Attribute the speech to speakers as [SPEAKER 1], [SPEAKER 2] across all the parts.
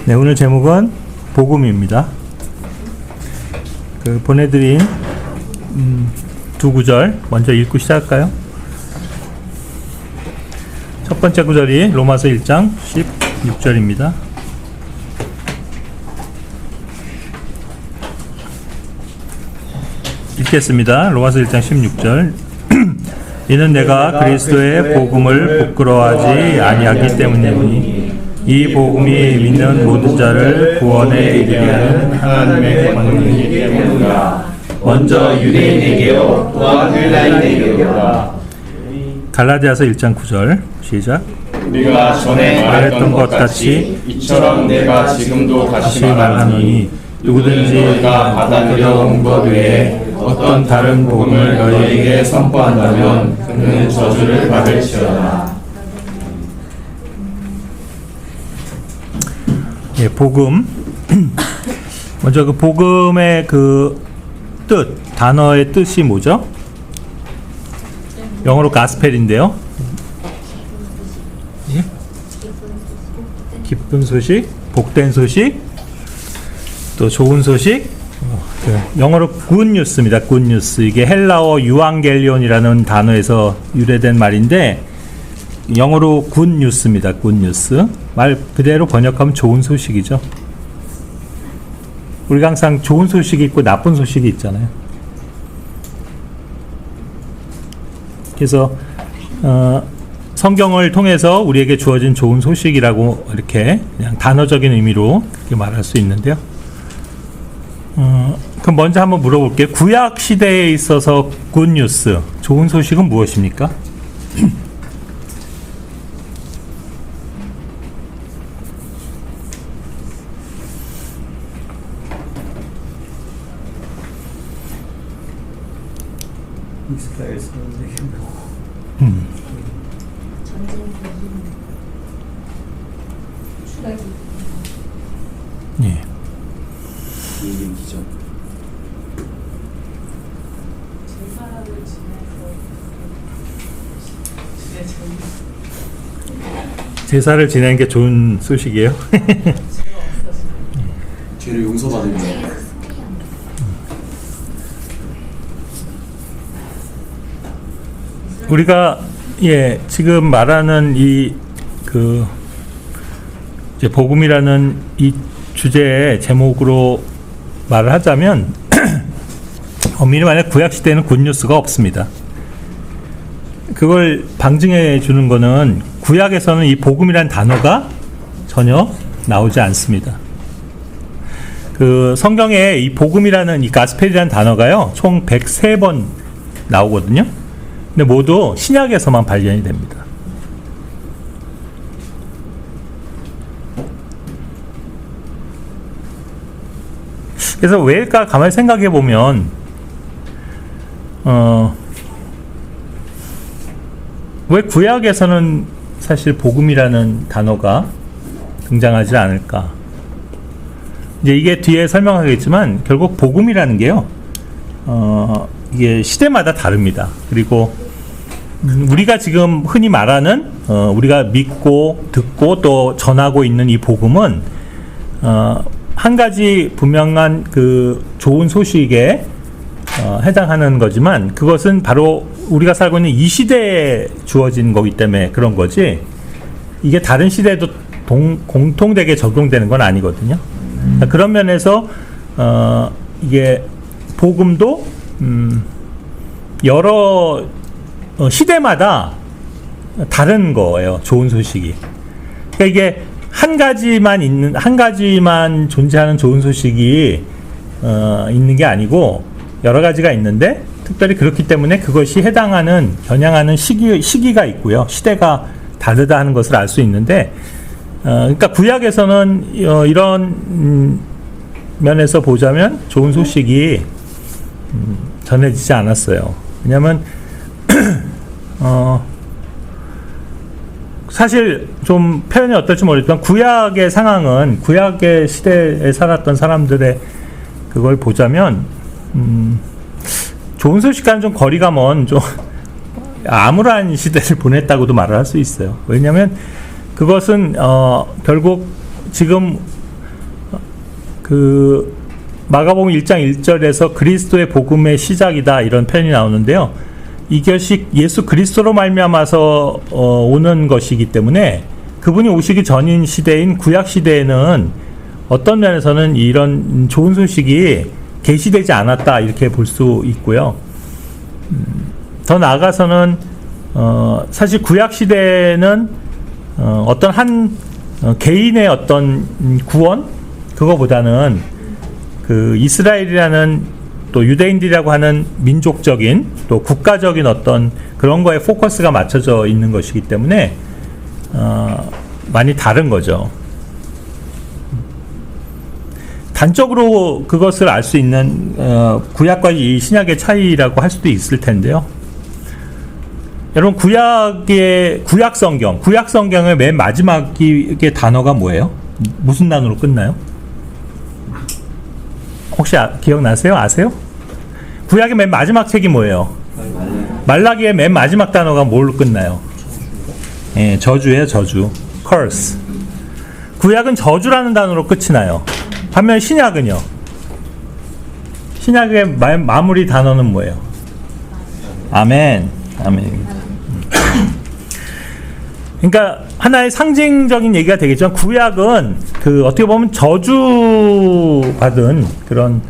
[SPEAKER 1] 네, 오늘 제목은 복음입니다. 보내드린 두 구절 먼저 읽고 시작할까요? 첫 번째 구절이 로마서 1장 16절입니다. 읽겠습니다. 로마서 1장 16절. 이는 내가 그리스도의 복음을 부끄러워하지 아니하기 때문이니 이 복음이 믿는 모든 자를 구원에 이르게 하는 하나님의 권능이기 때문이다. 먼저 유대인에게요 또한 헬라인에게로다. 갈라디아서 1장 9절 시작.
[SPEAKER 2] 우리가 전에 말했던 것 같이 이처럼 내가 지금도 다시 말하노니 누구든지 너희가 받아들여온 것 외에 어떤 다른 복음을 너희에게 선포한다면 그는 저주를 받을지어다.
[SPEAKER 1] 예, 복음. 먼저 그 복음의 그 뜻, 단어의 뜻이 뭐죠? 영어로 가스펠인데요. 예? 기쁜 소식, 복된 소식, 또 좋은 소식. 영어로 굿뉴스입니다. 굿뉴스. 이게 헬라어 유앙겔리온이라는 단어에서 유래된 말인데 영어로 굿뉴스입니다. 굿뉴스. 말 그대로 번역하면 좋은 소식이죠. 우리가 항상 좋은 소식이 있고 나쁜 소식이 있잖아요. 그래서 성경을 통해서 우리에게 주어진 좋은 소식이라고 이렇게 그냥 단어적인 의미로 그렇게 말할 수 있는데요. 그럼 먼저 한번 물어볼게요. 구약 시대에 있어서 굿뉴스, 좋은 소식은 무엇입니까?
[SPEAKER 3] 이스라엘 사람들에게
[SPEAKER 1] 예.
[SPEAKER 3] 기적.
[SPEAKER 1] 제사를 지내는 게 좋은 소식이에요.
[SPEAKER 3] 죄를 용서받으며
[SPEAKER 1] 우리가 지금 말하는 이 이제 복음이라는 이 주제의 제목으로 말을 하자면 엄밀히 말해 구약 시대에는 굿뉴스가 없습니다. 그걸 방증해 주는 거는 구약에서는 이 복음이라는 단어가 전혀 나오지 않습니다. 그 성경에 이 복음이라는 이 가스펠이라는 단어가요 총 103번 나오거든요. 근데 모두 신약에서만 발견이 됩니다. 그래서 왜일까 가만히 생각해 보면 왜 구약에서는 사실 복음이라는 단어가 등장하지 않을까? 이제 이게 뒤에 설명하겠지만 결국 복음이라는 게요. 이게 시대마다 다릅니다. 그리고 우리가 지금 흔히 말하는 우리가 믿고 듣고 또 전하고 있는 이 복음은 한 가지 분명한 그 좋은 소식에 해당하는 거지만 그것은 바로 우리가 살고 있는 이 시대에 주어진 거기 때문에 그런 거지 이게 다른 시대에도 공통되게 적용되는 건 아니거든요. 그런 면에서 이게 복음도 여러 시대마다 다른 거예요. 좋은 소식이. 그러니까 이게 한 가지만 존재하는 좋은 소식이 있는 게 아니고 여러 가지가 있는데 특별히 그렇기 때문에 그것이 겨냥하는 시기가 있고요. 시대가 다르다 하는 것을 알 수 있는데 그러니까 구약에서는 이런 면에서 보자면 좋은 소식이 전해지지 않았어요. 왜냐하면 사실 좀 표현이 어떨지 모르겠지만 구약의 상황은 구약의 시대에 살았던 사람들의 그걸 보자면 좋은 소식과는 좀 거리가 먼 좀 암울한 시대를 보냈다고도 말을 할 수 있어요. 왜냐하면 그것은 결국 지금 그 마가복음 1장 1절에서 그리스도의 복음의 시작이다 이런 표현이 나오는데요. 이것이 예수 그리스도로 말미암아서 오는 것이기 때문에 그분이 오시기 전인 시대인 구약 시대에는 어떤 면에서는 이런 좋은 소식이 계시되지 않았다 이렇게 볼 수 있고요. 더 나아가서는 사실 구약 시대는 어떤 한 개인의 어떤 구원 그거보다는 그 이스라엘이라는 또 유대인들이라고 하는 민족적인 또 국가적인 어떤 그런 거에 포커스가 맞춰져 있는 것이기 때문에 많이 다른 거죠. 단적으로 그것을 알 수 있는 구약과 이 신약의 차이라고 할 수도 있을 텐데요. 여러분 구약 성경의 맨 마지막의 단어가 뭐예요? 무슨 단어로 끝나요? 혹시 기억나세요? 아세요? 구약의 맨 마지막 책이 뭐예요? 말라기의 맨 마지막 단어가 뭘로 끝나요? 예, 저주예요, 저주. curse. 구약은 저주라는 단어로 끝이 나요. 반면 신약은요? 신약의 마무리 단어는 뭐예요? 아멘. 아멘. 그러니까 하나의 상징적인 얘기가 되겠지만 구약은 그 어떻게 보면 저주받은 그런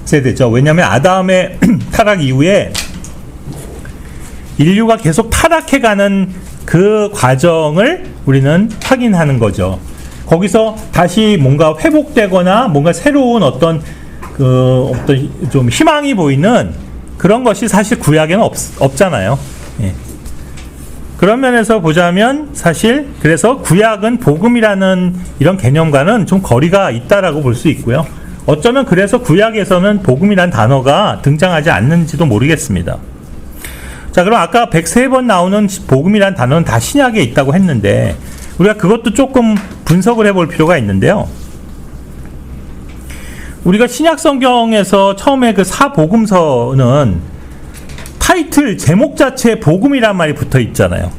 [SPEAKER 1] 세대죠. 왜냐하면 아담의 타락 이후에 인류가 계속 타락해가는 그 과정을 우리는 확인하는 거죠. 거기서 다시 뭔가 회복되거나 뭔가 새로운 어떤 좀 희망이 보이는 그런 것이 사실 구약에는 없잖아요. 예. 그런 면에서 보자면 사실 그래서 구약은 복음이라는 이런 개념과는 좀 거리가 있다라고 볼 수 있고요. 어쩌면 그래서 구약에서는 복음이란 단어가 등장하지 않는지도 모르겠습니다. 자, 그럼 아까 103번 나오는 복음이란 단어는 다 신약에 있다고 했는데 우리가 그것도 조금 분석을 해볼 필요가 있는데요. 우리가 신약 성경에서 처음에 그 사복음서는 타이틀, 제목 자체에 복음이라는 말이 붙어 있잖아요.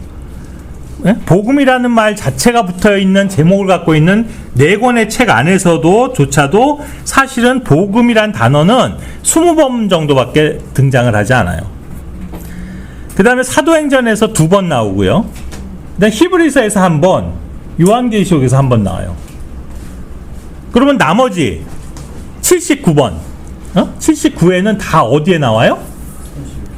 [SPEAKER 1] 네? 복음이라는 말 자체가 붙어 있는 제목을 갖고 있는 4권의 책 안에서도 조차도 사실은 복음이란 단어는 20번 정도밖에 등장을 하지 않아요. 그 다음에 사도행전에서 2번 나오고요. 그다음 히브리서에서 1번, 요한계시록에서 1번 나와요. 그러면 나머지 79번, 79에는 다 어디에 나와요?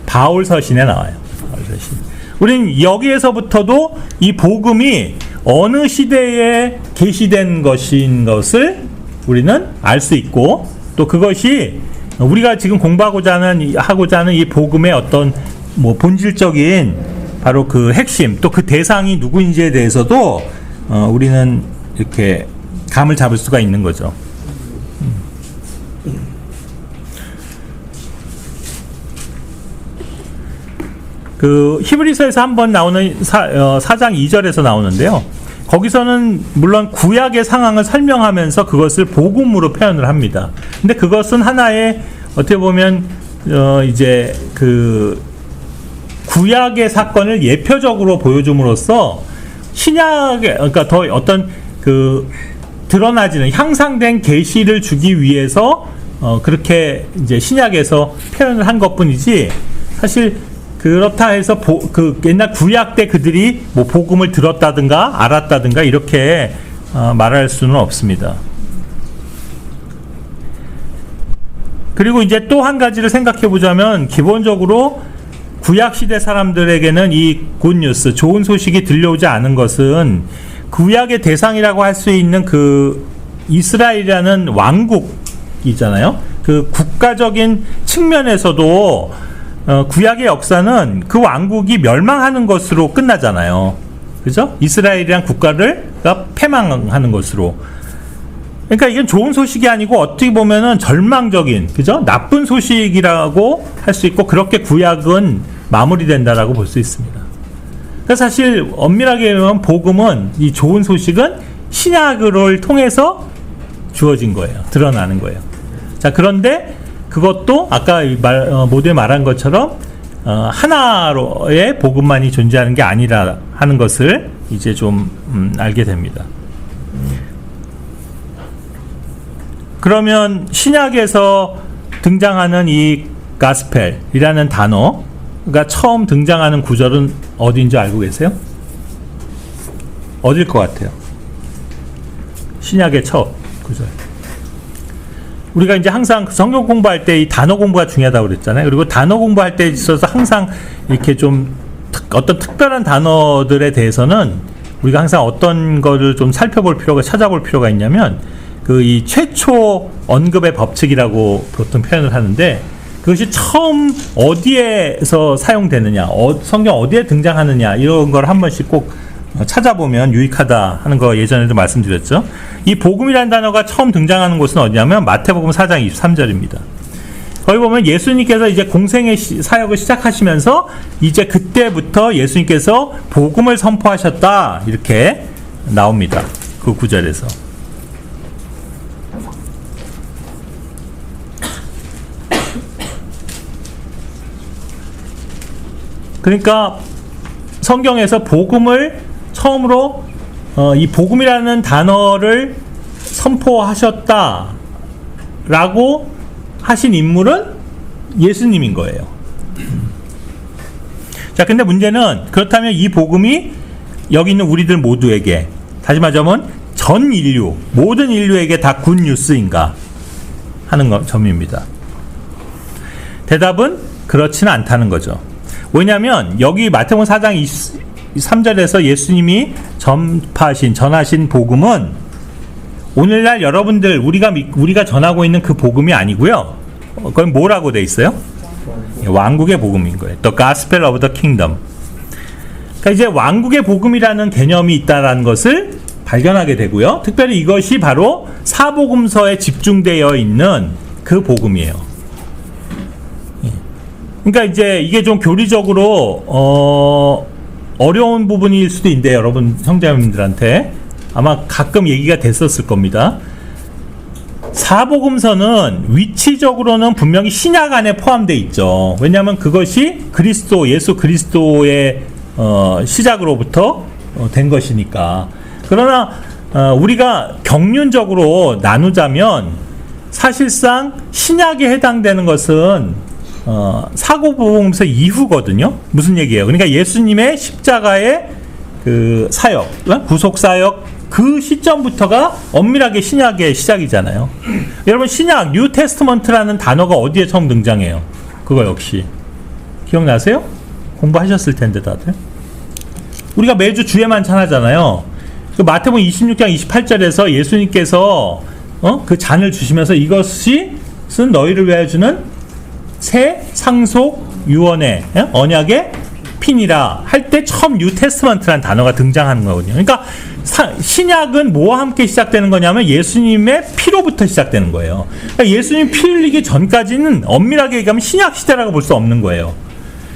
[SPEAKER 1] 바울 서신에 나와요. 바울 서신. 우리는 여기에서부터도 이 복음이 어느 시대에 계시된 것인 것을 우리는 알 수 있고 또 그것이 우리가 지금 공부하고자 하는 이 복음의 어떤 뭐 본질적인 바로 그 핵심 또 그 대상이 누구인지에 대해서도 우리는 이렇게 감을 잡을 수가 있는 거죠. 그 히브리서에서 한번 나오는 4장 2절에서 나오는데요. 거기서는 물론 구약의 상황을 설명하면서 그것을 복음으로 표현을 합니다. 근데 그것은 하나의 어떻게 보면 이제 그 구약의 사건을 예표적으로 보여줌으로써 신약의 그러니까 더 어떤 그 드러나지는 향상된 계시를 주기 위해서 그렇게 이제 신약에서 표현을 한 것뿐이지 사실 그렇다 해서 그 옛날 구약 때 그들이 뭐 복음을 들었다든가 알았다든가 이렇게 말할 수는 없습니다. 그리고 이제 또 한 가지를 생각해 보자면 기본적으로 구약 시대 사람들에게는 이 굿뉴스, 좋은 소식이 들려오지 않은 것은 구약의 대상이라고 할 수 있는 그 이스라엘이라는 왕국이잖아요. 그 국가적인 측면에서도 구약의 역사는 그 왕국이 멸망하는 것으로 끝나잖아요. 그죠? 이스라엘이란 국가가 패망하는 것으로. 그러니까 이건 좋은 소식이 아니고 어떻게 보면은 절망적인, 그죠? 나쁜 소식이라고 할 수 있고 그렇게 구약은 마무리된다라고 볼 수 있습니다. 그래서 사실 엄밀하게 보면 복음은 이 좋은 소식은 신약을 통해서 주어진 거예요. 드러나는 거예요. 자, 그런데 그것도 아까 모두에 말한 것처럼 하나로의 복음만이 존재하는 게 아니라 하는 것을 이제 좀 알게 됩니다. 그러면 신약에서 등장하는 이 가스펠이라는 단어가 처음 등장하는 구절은 어디인지 알고 계세요? 어딜 것 같아요? 신약의 첫 구절. 우리가 이제 항상 성경 공부할 때 이 단어 공부가 중요하다고 그랬잖아요. 그리고 단어 공부할 때 있어서 항상 이렇게 좀 어떤 특별한 단어들에 대해서는 우리가 항상 어떤 거를 좀 살펴볼 필요가, 찾아볼 필요가 있냐면 그 이 최초 언급의 법칙이라고 보통 표현을 하는데, 그것이 처음 어디에서 사용되느냐, 성경 어디에 등장하느냐, 이런 걸 한 번씩 꼭 찾아보면 유익하다 하는 거 예전에도 말씀드렸죠. 이 복음이라는 단어가 처음 등장하는 곳은 어디냐면 마태복음 4장 23절입니다. 거기 보면 예수님께서 이제 공생의 사역을 시작하시면서 이제 그때부터 예수님께서 복음을 선포하셨다, 이렇게 나옵니다. 그 구절에서. 그러니까 성경에서 복음을 처음으로 이 복음이라는 단어를 선포하셨다라고 하신 인물은 예수님인 거예요. 자, 근데 문제는 그렇다면 이 복음이 여기 있는 우리들 모두에게, 다시 말하자면 전 인류, 모든 인류에게 다 굿뉴스인가 하는 점입니다. 대답은 그렇지는 않다는 거죠. 왜냐하면 여기 마태복음 4장 3절에서 예수님이 전하신 복음은 오늘날 여러분들 우리가 전하고 있는 그 복음이 아니고요. 그건 뭐라고 돼 있어요? 왕국의 복음인 거예요. The Gospel of the Kingdom. 그러니까 이제 왕국의 복음이라는 개념이 있다라는 것을 발견하게 되고요. 특별히 이것이 바로 사복음서에 집중되어 있는 그 복음이에요. 그러니까 이제 이게 좀 교리적으로 어려운 부분일 수도 있는데, 여러분 형제님들한테 아마 가끔 얘기가 됐었을 겁니다. 사복음서는 위치적으로는 분명히 신약 안에 포함되어 있죠. 왜냐하면 그것이 예수 그리스도의 시작으로부터 된 것이니까. 그러나 우리가 경륜적으로 나누자면 사실상 신약에 해당되는 것은 사복음서 이후거든요. 무슨 얘기예요? 그러니까 예수님의 십자가의 그 사역, 구속 사역, 그 시점부터가 엄밀하게 신약의 시작이잖아요. 여러분, 신약 뉴 테스트먼트라는 단어가 어디에 처음 등장해요? 그거 역시 기억나세요? 공부하셨을 텐데 다들. 우리가 매주 주에만 찬하잖아요. 그 마태복음 26장 28절에서 예수님께서 그 잔을 주시면서 이것은 너희를 위하여 주는 새 상속 유언의 언약의 피니라 할 때 처음 뉴 테스트먼트라는 단어가 등장하는 거거든요. 그러니까 신약은 뭐와 함께 시작되는 거냐면 예수님의 피로부터 시작되는 거예요. 그러니까 예수님 피 흘리기 전까지는 엄밀하게 얘기하면 신약 시대라고 볼 수 없는 거예요.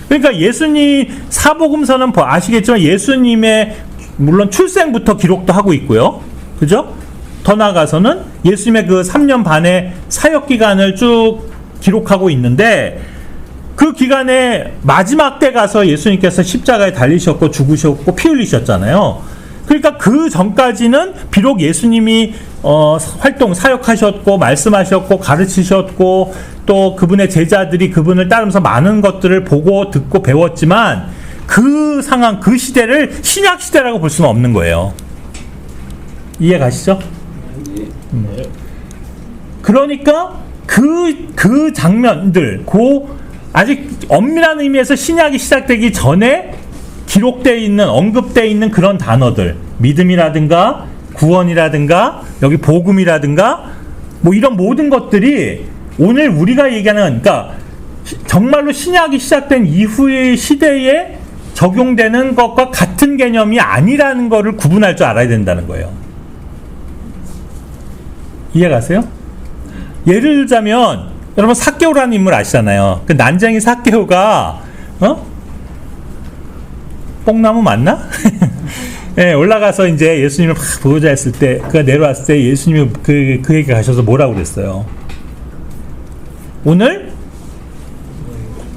[SPEAKER 1] 그러니까 예수님 사복음서는 아시겠지만 예수님의 물론 출생부터 기록도 하고 있고요. 그죠? 더 나아가서는 예수님의 그 3년 반의 사역 기간을 쭉 기록하고 있는데, 그 기간에 마지막 때 가서 예수님께서 십자가에 달리셨고 죽으셨고 피 흘리셨잖아요. 그러니까 그 전까지는 비록 예수님이 사역하셨고 말씀하셨고 가르치셨고 또 그분의 제자들이 그분을 따르면서 많은 것들을 보고 듣고 배웠지만 그 상황, 그 시대를 신약 시대라고 볼 수는 없는 거예요. 이해 가시죠? 그러니까 그 장면들, 아직 엄밀한 의미에서 신약이 시작되기 전에 기록되어 있는, 언급되어 있는 그런 단어들, 믿음이라든가 구원이라든가 여기 복음이라든가 뭐 이런 모든 것들이 오늘 우리가 얘기하는, 그러니까 정말로 신약이 시작된 이후의 시대에 적용되는 것과 같은 개념이 아니라는 것을 구분할 줄 알아야 된다는 거예요. 이해가세요? 예를 들자면 여러분 삭개오라는 인물 아시잖아요. 그 난쟁이 삭개오가 뽕나무 맞나? 네, 올라가서 이제 예수님을 막 보고자 했을 때, 그가 내려왔을 때 예수님이 그에게 가셔서 뭐라고 그랬어요? 오늘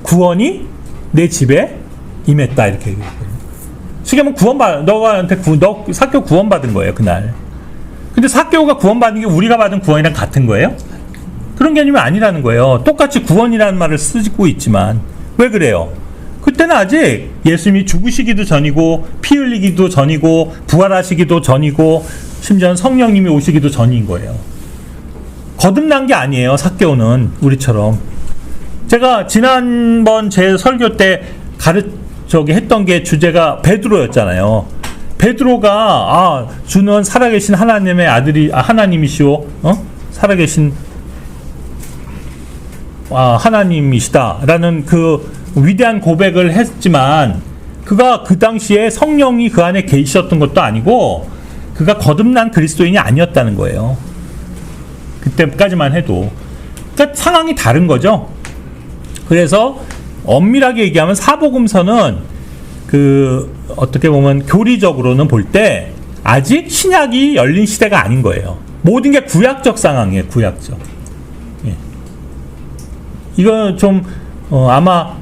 [SPEAKER 1] 구원이 내 집에 임했다, 이렇게 얘기했거든요. 쉽게 하면 너 삭개오 구원받은 거예요, 그날. 근데 삭개오가 구원받은 게 우리가 받은 구원이랑 같은 거예요? 그런 개념이 아니라는 거예요. 똑같이 구원이라는 말을 쓰고 있지만 왜 그래요? 그때는 아직 예수님이 죽으시기도 전이고 피 흘리기도 전이고 부활하시기도 전이고 심지어는 성령님이 오시기도 전인 거예요. 거듭난 게 아니에요. 삭개오는 우리처럼. 제가 지난번 제 설교 때 했던 게 주제가 베드로였잖아요. 베드로가 주는 살아계신 하나님의 아들이 하나님이시오. 살아계신 하나님이시다라는 그 위대한 고백을 했지만 그가 그 당시에 성령이 그 안에 계셨던 것도 아니고 그가 거듭난 그리스도인이 아니었다는 거예요. 그때까지만 해도. 그러니까 상황이 다른 거죠. 그래서 엄밀하게 얘기하면 사복음서는 어떻게 보면 교리적으로는 볼 때 아직 신약이 열린 시대가 아닌 거예요. 모든 게 구약적 상황이에요. 구약적. 예. 이거 좀 아마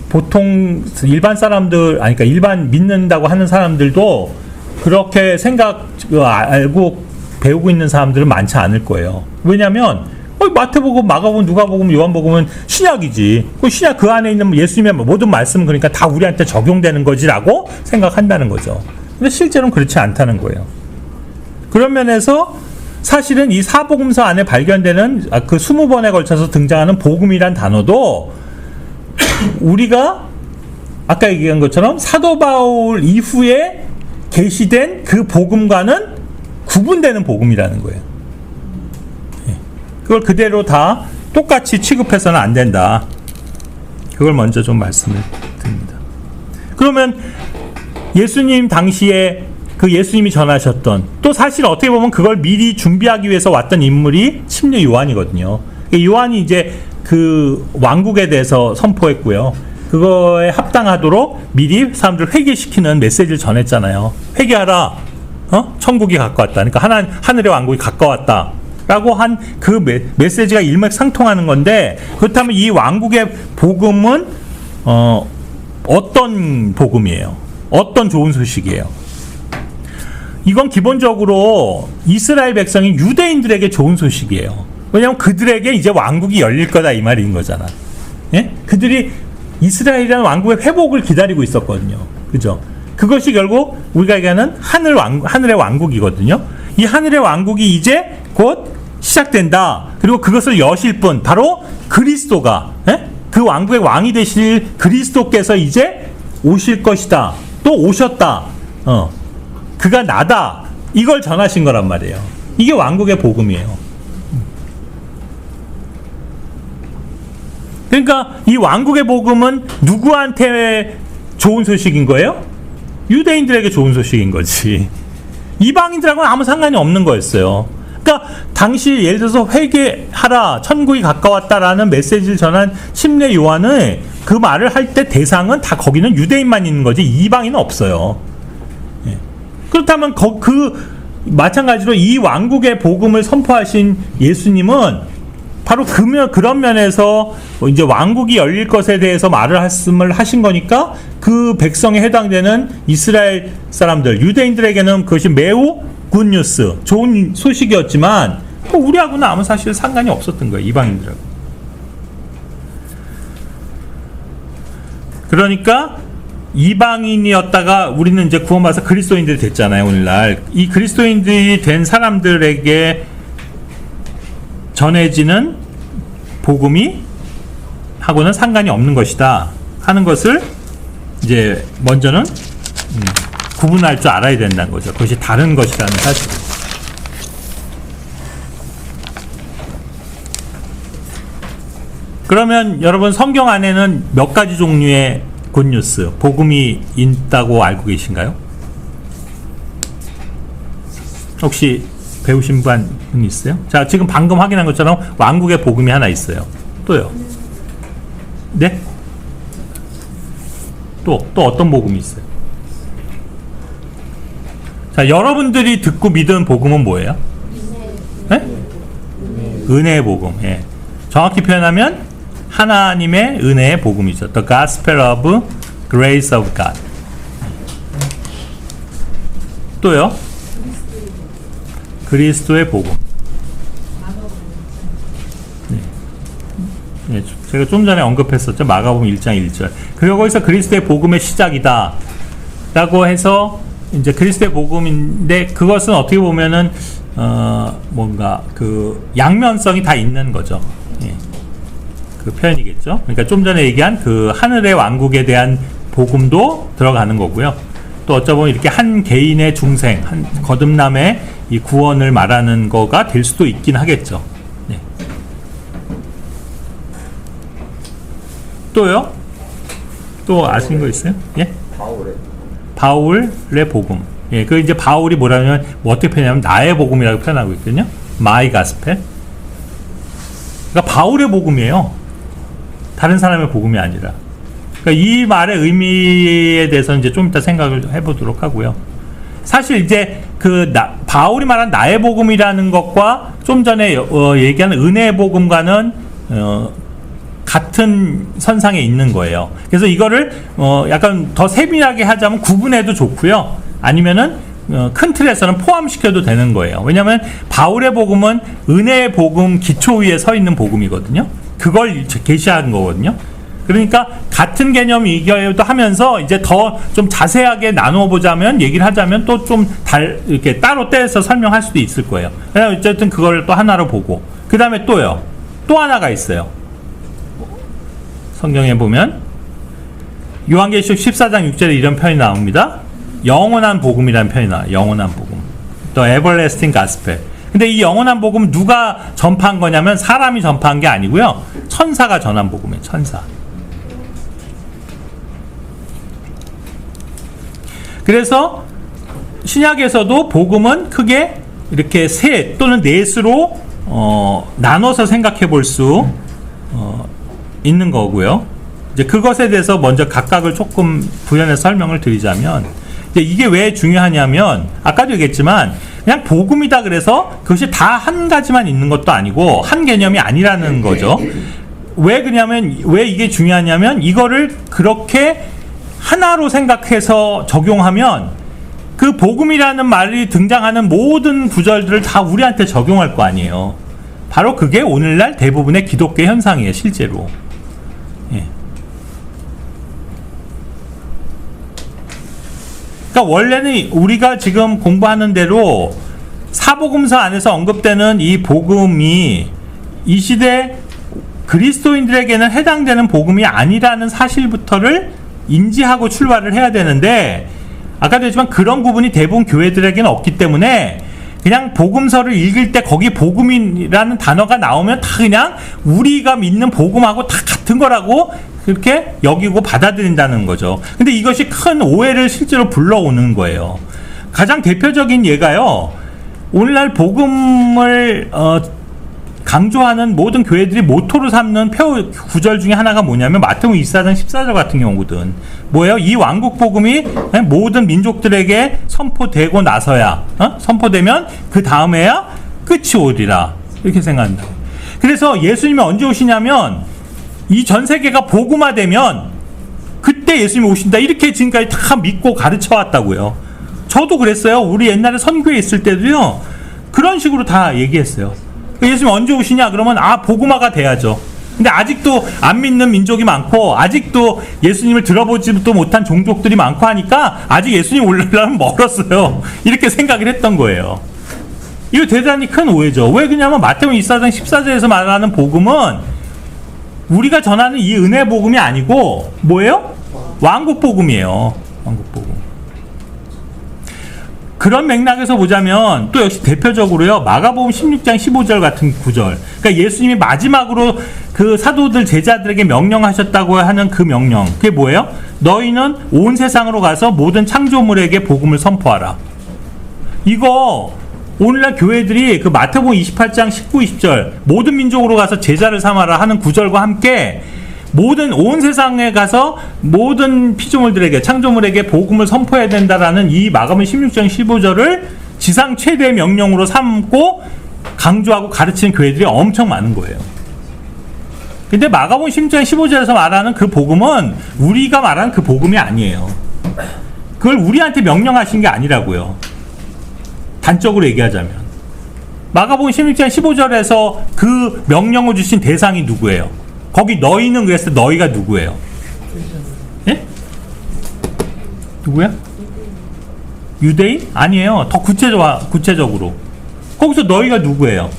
[SPEAKER 1] 보통 일반 사람들 그러니까 일반 믿는다고 하는 사람들도 그렇게 알고 배우고 있는 사람들은 많지 않을 거예요. 왜냐하면 마태복음, 마가복음, 누가복음, 요한복음은 신약이지. 신약 그 안에 있는 예수님의 모든 말씀은 그러니까 다 우리한테 적용되는 거지라고 생각한다는 거죠. 근데 실제로는 그렇지 않다는 거예요. 그런 면에서 사실은 이 사복음서 안에 발견되는 그 20번에 걸쳐서 등장하는 복음이란 단어도 우리가 아까 얘기한 것처럼 사도 바울 이후에 계시된 그 복음과는 구분되는 복음이라는 거예요. 그걸 그대로 다 똑같이 취급해서는 안 된다. 그걸 먼저 좀 말씀을 드립니다. 그러면 예수님 당시에 그 예수님이 전하셨던 또 사실 어떻게 보면 그걸 미리 준비하기 위해서 왔던 인물이 침례 요한이거든요. 요한이 이제 그 왕국에 대해서 선포했고요. 그거에 합당하도록 미리 사람들 회개시키는 메시지를 전했잖아요. 회개하라. 천국이 가까웠다. 그러니까 하늘의 왕국이 가까웠다. 라고 한 그 메시지가 일맥상통하는 건데, 그렇다면 이 왕국의 복음은 어떤 복음이에요? 어떤 좋은 소식이에요? 이건 기본적으로 이스라엘 백성인 유대인들에게 좋은 소식이에요. 왜냐하면 그들에게 이제 왕국이 열릴 거다 이 말인 거잖아. 예? 그들이 이스라엘이라는 왕국의 회복을 기다리고 있었거든요. 그죠? 그것이 결국 우리가 얘기하는 하늘의 왕국이거든요. 이 하늘의 왕국이 이제 곧 시작된다. 그리고 그것을 여실 분 바로 그리스도가 그 왕국의 왕이 되실 그리스도께서 이제 오실 것이다. 또 오셨다. 그가 나다. 이걸 전하신 거란 말이에요. 이게 왕국의 복음이에요. 그러니까 이 왕국의 복음은 누구한테 좋은 소식인 거예요? 유대인들에게 좋은 소식인 거지. 이방인들하고는 아무 상관이 없는 거였어요. 그러니까 당시 예를 들어서 회개하라, 천국이 가까웠다라는 메시지를 전한 침례 요한은 그 말을 할 때 대상은 다 거기는 유대인만 있는 거지 이방인은 없어요. 예. 그렇다면 마찬가지로 이 왕국의 복음을 선포하신 예수님은 바로 그런 면에서 이제 왕국이 열릴 것에 대해서 말씀을 하신 거니까 그 백성에 해당되는 이스라엘 사람들, 유대인들에게는 그것이 매우 굿뉴스, 좋은 소식이었지만 우리하고는 아무 사실 상관이 없었던 거예요. 이방인들하고. 그러니까 이방인이었다가 우리는 이제 구원받아서 그리스도인들이 됐잖아요. 오늘날 이 그리스도인들이 된 사람들에게 전해지는 복음이 하고는 상관이 없는 것이다 하는 것을 이제 먼저는 구분할 줄 알아야 된다는 거죠. 그것이 다른 것이라는 사실. 그러면 여러분 성경 안에는 몇 가지 종류의 굿뉴스, 복음이 있다고 알고 계신가요? 혹시 배우신 분 있어요? 자, 지금 방금 확인한 것처럼 왕국의 복음이 하나 있어요. 또요? 네? 또 어떤 복음이 있어요? 자, 여러분들이 듣고 믿은 복음은 뭐예요? 네? 은혜의 복음. 예. 정확히 표현하면 하나님의 은혜의 복음이죠. The Gospel of Grace of God. 또요? 그리스도의 복음. 네, 제가 좀 전에 언급했었죠. 마가복음 1장 1절. 그리고 거기서 그리스도의 복음의 시작이다 라고 해서 이제 그리스도의 복음인데, 그것은 어떻게 보면은 뭔가 그 양면성이 다 있는 거죠. 예. 그 표현이겠죠. 그러니까 좀 전에 얘기한 그 하늘의 왕국에 대한 복음도 들어가는 거고요. 또 어쩌면 이렇게 한 개인의 중생, 한 거듭남의 이 구원을 말하는 거가 될 수도 있긴 하겠죠. 예. 또요? 또 아시는 거 있어요? 예? 바울의 복음. 예, 그 이제 바울이 뭐라면 뭐 어떻게 표현하냐면 나의 복음이라고 표현하고 있거든요. My gospel. 그러니까 바울의 복음이에요. 다른 사람의 복음이 아니라. 그러니까 이 말의 의미에 대해서 이제 좀 이따 생각을 해보도록 하고요. 사실 이제 바울이 말한 나의 복음이라는 것과 좀 전에 얘기하는 은혜의 복음과는 같은 선상에 있는 거예요. 그래서 이거를 약간 더 세밀하게 하자면 구분해도 좋고요. 아니면은 큰 틀에서는 포함시켜도 되는 거예요. 왜냐하면 바울의 복음은 은혜의 복음 기초 위에 서 있는 복음이거든요. 그걸 계시한 거거든요. 그러니까 같은 개념이기도 하면서 이제 더 좀 자세하게 나누어 보자면, 얘기를 하자면 또 좀 이렇게 따로 떼서 설명할 수도 있을 거예요. 그냥 어쨌든 그걸 또 하나로 보고, 그 다음에 또요. 또 하나가 있어요. 성경에 보면 요한계시록 14장 6절에 이런 표현이 나옵니다. 영원한 복음이라는 표현이 나와요. 영원한 복음. 또 everlasting gospel. 근데 이 영원한 복음 누가 전파한 거냐면 사람이 전파한 게 아니고요. 천사가 전한 복음이에요. 천사. 그래서 신약에서도 복음은 크게 이렇게 세 또는 넷으로 나눠서 생각해 볼 수 있는 거고요. 이제 그것에 대해서 먼저 각각을 조금 부연해서 설명을 드리자면, 이제 이게 왜 중요하냐면 아까도 얘기했지만 그냥 복음이다 그래서 그것이 다 한 가지만 있는 것도 아니고 한 개념이 아니라는 거죠. 왜 그러냐면, 왜 이게 중요하냐면 이거를 그렇게 하나로 생각해서 적용하면 그 복음이라는 말이 등장하는 모든 구절들을 다 우리한테 적용할 거 아니에요. 바로 그게 오늘날 대부분의 기독교 현상이에요. 실제로. 예. 그러니까 원래는 우리가 지금 공부하는 대로 사복음서 안에서 언급되는 이 복음이 이 시대 그리스도인들에게는 해당되는 복음이 아니라는 사실부터를 인지하고 출발을 해야 되는데, 아까도 했지만 그런 부분이 대부분 교회들에게는 없기 때문에 그냥 복음서를 읽을 때 거기 복음이라는 단어가 나오면 다 그냥 우리가 믿는 복음하고 다 같은 거라고 그렇게 여기고 받아들인다는 거죠. 근데 이것이 큰 오해를 실제로 불러오는 거예요. 가장 대표적인 예가요, 오늘날 복음을 강조하는 모든 교회들이 모토로 삼는 구절 중에 하나가 뭐냐면 마태복음 24장 14절 같은 경우거든. 뭐예요? 이 왕국 복음이 모든 민족들에게 선포되고 나서야, 선포되면 그 다음에야 끝이 오리라, 이렇게 생각한다. 그래서 예수님이 언제 오시냐면 이 전 세계가 복음화되면 그때 예수님이 오신다, 이렇게 지금까지 다 믿고 가르쳐 왔다고요. 저도 그랬어요. 우리 옛날에 선교에 있을 때도요, 그런 식으로 다 얘기했어요. 예수님 언제 오시냐 그러면 복음화가 돼야죠. 근데 아직도 안 믿는 민족이 많고 아직도 예수님을 들어보지도 못한 종족들이 많고 하니까 아직 예수님 오려면 멀었어요. 이렇게 생각을 했던 거예요. 이거 대단히 큰 오해죠. 왜 그러냐면 마태복음 24장 14절에서 말하는 복음은 우리가 전하는 이 은혜 복음이 아니고 뭐예요? 왕국 복음이에요. 왕국 복음. 그런 맥락에서 보자면 또 역시 대표적으로요, 마가복음 16장 15절 같은 구절. 그러니까 예수님이 마지막으로 그 사도들 제자들에게 명령하셨다고 하는 그 명령. 그게 뭐예요? 너희는 온 세상으로 가서 모든 창조물에게 복음을 선포하라. 이거 오늘날 교회들이 그 마태복음 28장 19, 20절 모든 민족으로 가서 제자를 삼아라 하는 구절과 함께 온 세상에 가서 모든 피조물들에게, 창조물에게 복음을 선포해야 된다라는 이 마가복음 16장 15절을 지상 최대의 명령으로 삼고 강조하고 가르치는 교회들이 엄청 많은 거예요. 근데 마가복음 16장 15절에서 말하는 그 복음은 우리가 말하는 그 복음이 아니에요. 그걸 우리한테 명령하신 게 아니라고요. 단적으로 얘기하자면. 마가복음 16장 15절에서 그 명령을 주신 대상이 누구예요? 거기 너희는 그랬을 때 너희가 누구예요? 예? 누구야? 유대인? 아니에요. 더 구체적으로. 거기서 너희가 누구예요?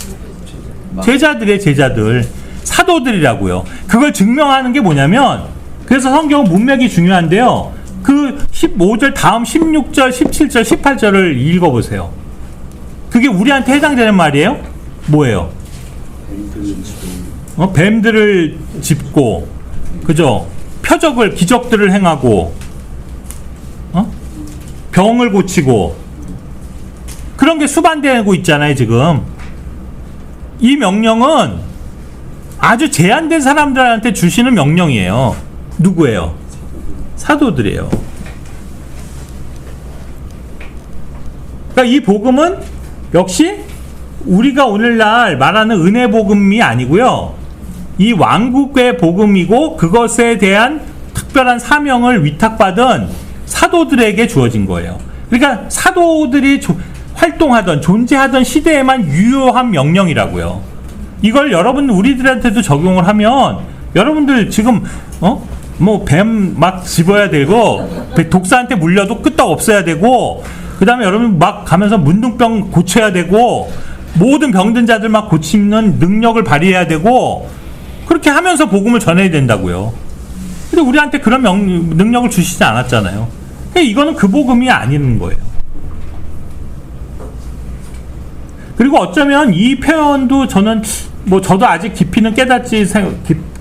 [SPEAKER 1] 제자들의 제자들. 사도들이라고요. 그걸 증명하는 게 뭐냐면, 그래서 성경은 문맥이 중요한데요. 그 15절 다음 16절, 17절, 18절을 읽어보세요. 그게 우리한테 해당되는 말이에요? 뭐예요? 뱀들을 짚고, 그죠? 기적들을 행하고, 병을 고치고, 그런 게 수반되고 있잖아요, 지금. 이 명령은 아주 제한된 사람들한테 주시는 명령이에요. 누구예요? 사도들이에요. 그러니까 이 복음은 역시 우리가 오늘날 말하는 은혜 복음이 아니고요. 이 왕국의 복음이고 그것에 대한 특별한 사명을 위탁받은 사도들에게 주어진 거예요. 그러니까 사도들이 활동하던 존재하던 시대에만 유효한 명령이라고요. 이걸 여러분 우리들한테도 적용을 하면 여러분들 지금 뭐 뱀 막 집어야 되고 독사한테 물려도 끄떡 없애야 되고 그 다음에 여러분 막 가면서 문둥병 고쳐야 되고 모든 병든 자들 막 고치는 능력을 발휘해야 되고 그렇게 하면서 복음을 전해야 된다고요. 근데 우리한테 그런 능력을 주시지 않았잖아요. 이거는 그 복음이 아닌 거예요. 그리고 어쩌면 이 표현도 저는 저도 아직 깊이는 깨닫지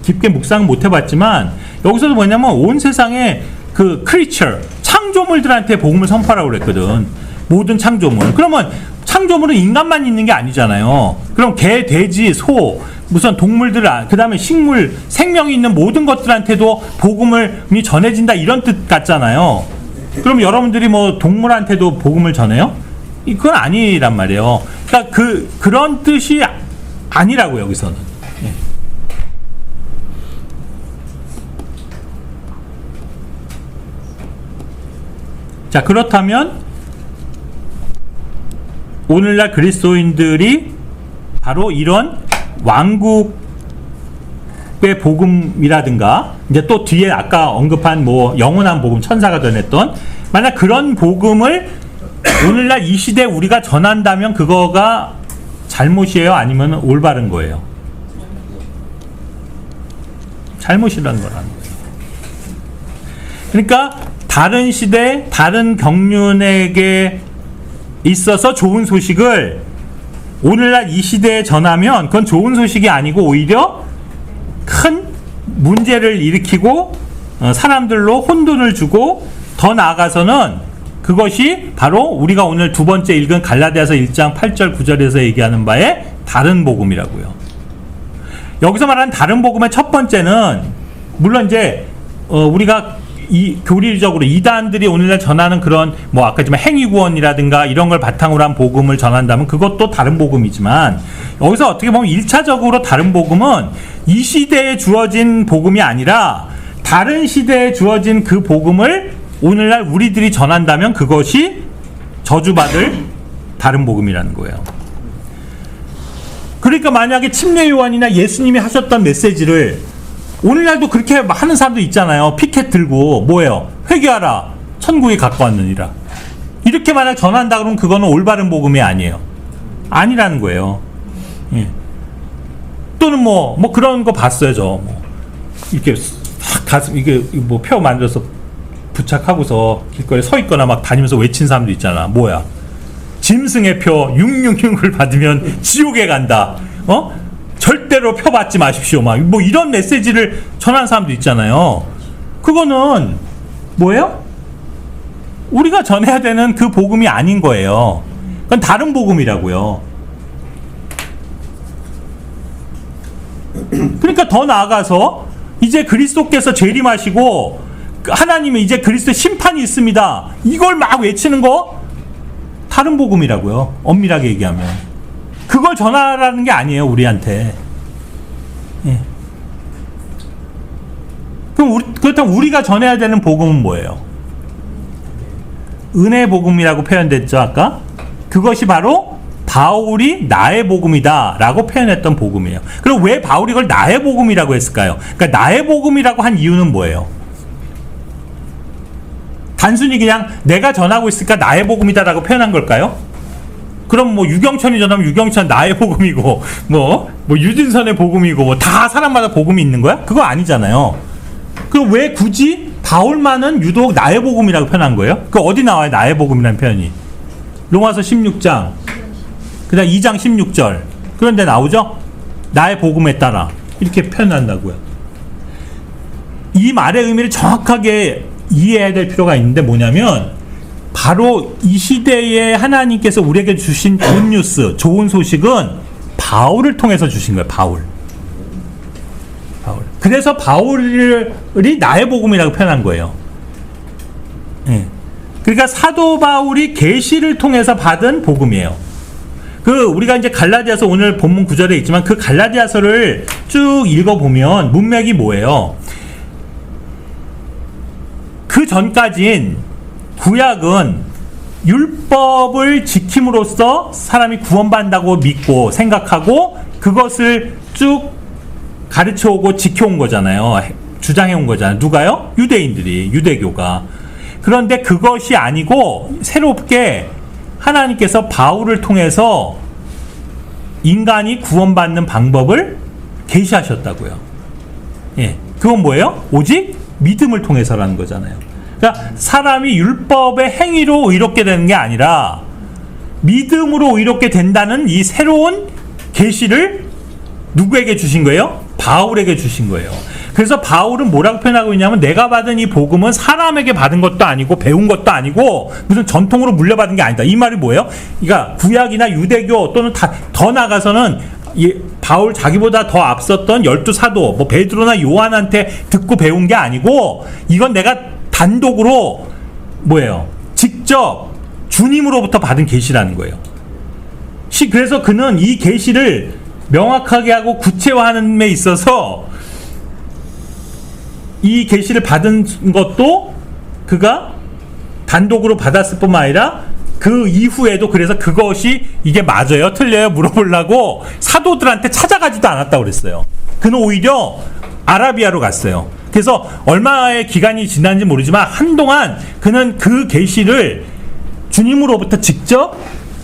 [SPEAKER 1] 깊게 묵상은 못 해봤지만 여기서도 뭐냐면 온 세상에 그 크리처 창조물들한테 복음을 선포하라고 그랬거든. 모든 창조물. 그러면 창조물은 인간만 있는 게 아니잖아요. 그럼 개, 돼지, 소, 무슨 동물들, 그 다음에 식물, 생명이 있는 모든 것들한테도 복음이 전해진다 이런 뜻 같잖아요. 그럼 여러분들이 동물한테도 복음을 전해요? 그건 아니란 말이에요. 그러니까 그런 뜻이 아니라고 여기서는. 예. 자, 그렇다면 오늘날 그리스도인들이 바로 이런 왕국의 복음이라든가 이제 또 뒤에 아까 언급한 영원한 복음 천사가 전했던 만약 그런 복음을 오늘날 이 시대에 우리가 전한다면 그거가 잘못이에요? 아니면 올바른 거예요? 잘못이라는 거라는 거예요. 그러니까 다른 시대, 다른 경륜에게 있어서 좋은 소식을 오늘날 이 시대에 전하면 그건 좋은 소식이 아니고 오히려 큰 문제를 일으키고 사람들로 혼돈을 주고 더 나아가서는 그것이 바로 우리가 오늘 두 번째 읽은 갈라디아서 1장 8절 9절에서 얘기하는 바의 다른 복음이라고요. 여기서 말하는 다른 복음의 첫 번째는 물론 이제 우리가 교리적으로 이단들이 오늘날 전하는 그런 아까 지만 행위구원이라든가 이런 걸 바탕으로 한 복음을 전한다면 그것도 다른 복음이지만 여기서 어떻게 보면 1차적으로 다른 복음은 이 시대에 주어진 복음이 아니라 다른 시대에 주어진 그 복음을 오늘날 우리들이 전한다면 그것이 저주받을 다른 복음이라는 거예요. 그러니까 만약에 침례 요한이나 예수님이 하셨던 메시지를 오늘날도 그렇게 하는 사람도 있잖아요. 피켓 들고 뭐예요? 회개하라. 천국이 가까웠느니라. 이렇게 만약 전한다 그러면 그거는 올바른 복음이 아니에요. 아니라는 거예요. 예. 또는 그런 거 봤어요. 저 이렇게 가슴 이게 표 만들어서 부착하고서 길거리에 서 있거나 막 다니면서 외친 사람도 있잖아. 뭐야? 짐승의 표 666을 받으면 지옥에 간다. 절대로 표 받지 마십시오. 이런 메시지를 전하는 사람도 있잖아요. 그거는 뭐예요? 우리가 전해야 되는 그 복음이 아닌 거예요. 그건 다른 복음이라고요. 그러니까 더 나아가서 이제 그리스도께서 재림하시고 하나님은 이제 그리스도의 심판이 있습니다. 이걸 막 외치는 거 다른 복음이라고요. 엄밀하게 얘기하면. 그걸 전하라는 게 아니에요, 우리한테. 예. 그럼 그렇다면 우리가 전해야 되는 복음은 뭐예요? 은혜 복음이라고 표현됐죠, 아까? 그것이 바로 바울이 나의 복음이다 라고 표현했던 복음이에요. 그럼 왜 바울이 이걸 나의 복음이라고 했을까요? 그러니까 나의 복음이라고 한 이유는 뭐예요? 단순히 그냥 내가 전하고 있으니까 나의 복음이다 라고 표현한 걸까요? 그럼 뭐 유경천이 전하면 유경천 나의 복음이고 뭐 유진선의 복음이고 뭐 다 사람마다 복음이 있는 거야? 그거 아니잖아요. 그럼 왜 굳이 바울만은 유독 나의 복음이라고 표현한 거예요? 그 어디 나와요? 나의 복음이라는 표현이. 로마서 16장 그 다음 2장 16절 그런데 나오죠? 나의 복음에 따라 이렇게 표현한다고요. 이 말의 의미를 정확하게 이해해야 될 필요가 있는데 뭐냐면 바로 이 시대에 하나님께서 우리에게 주신 굿뉴스, 좋은 소식은 바울을 통해서 주신 거예요. 바울. 그래서 바울이 나의 복음이라고 표현한 거예요. 네. 그러니까 사도 바울이 계시를 통해서 받은 복음이에요. 우리가 이제 갈라디아서 오늘 본문 9절에 있지만 그 갈라디아서를 쭉 읽어보면 문맥이 뭐예요? 그 전까진 구약은 율법을 지킴으로써 사람이 구원받는다고 믿고 생각하고 그것을 쭉 가르쳐오고 지켜온 거잖아요. 주장해온 거잖아요. 누가요? 유대인들이, 유대교가. 그런데 그것이 아니고 새롭게 하나님께서 바울을 통해서 인간이 구원받는 방법을 계시하셨다고요. 예, 그건 뭐예요? 오직 믿음을 통해서라는 거잖아요. 그러니까 사람이 율법의 행위로 의롭게 되는 게 아니라 믿음으로 의롭게 된다는 이 새로운 계시를 누구에게 주신 거예요? 바울에게 주신 거예요. 그래서 바울은 뭐라고 표현하고 있냐면 내가 받은 이 복음은 사람에게 받은 것도 아니고 배운 것도 아니고 무슨 전통으로 물려받은 게 아니다. 이 말이 뭐예요? 그러니까 구약이나 유대교 또는 더 나가서는 바울 자기보다 더 앞섰던 12사도 뭐 베드로나 요한한테 듣고 배운 게 아니고 이건 내가 단독으로 뭐예요? 직접 주님으로부터 받은 계시라는 거예요. 그래서 그는 이 계시를 명확하게 하고 구체화하는 데 있어서 이 계시를 받은 것도 그가 단독으로 받았을 뿐만 아니라 그 이후에도 그래서 그것이 이게 맞아요? 틀려요? 물어보려고 사도들한테 찾아가지도 않았다고 그랬어요. 그는 오히려 아라비아로 갔어요. 그래서 얼마의 기간이 지난지 모르지만 한동안 그는 그 계시를 주님으로부터 직접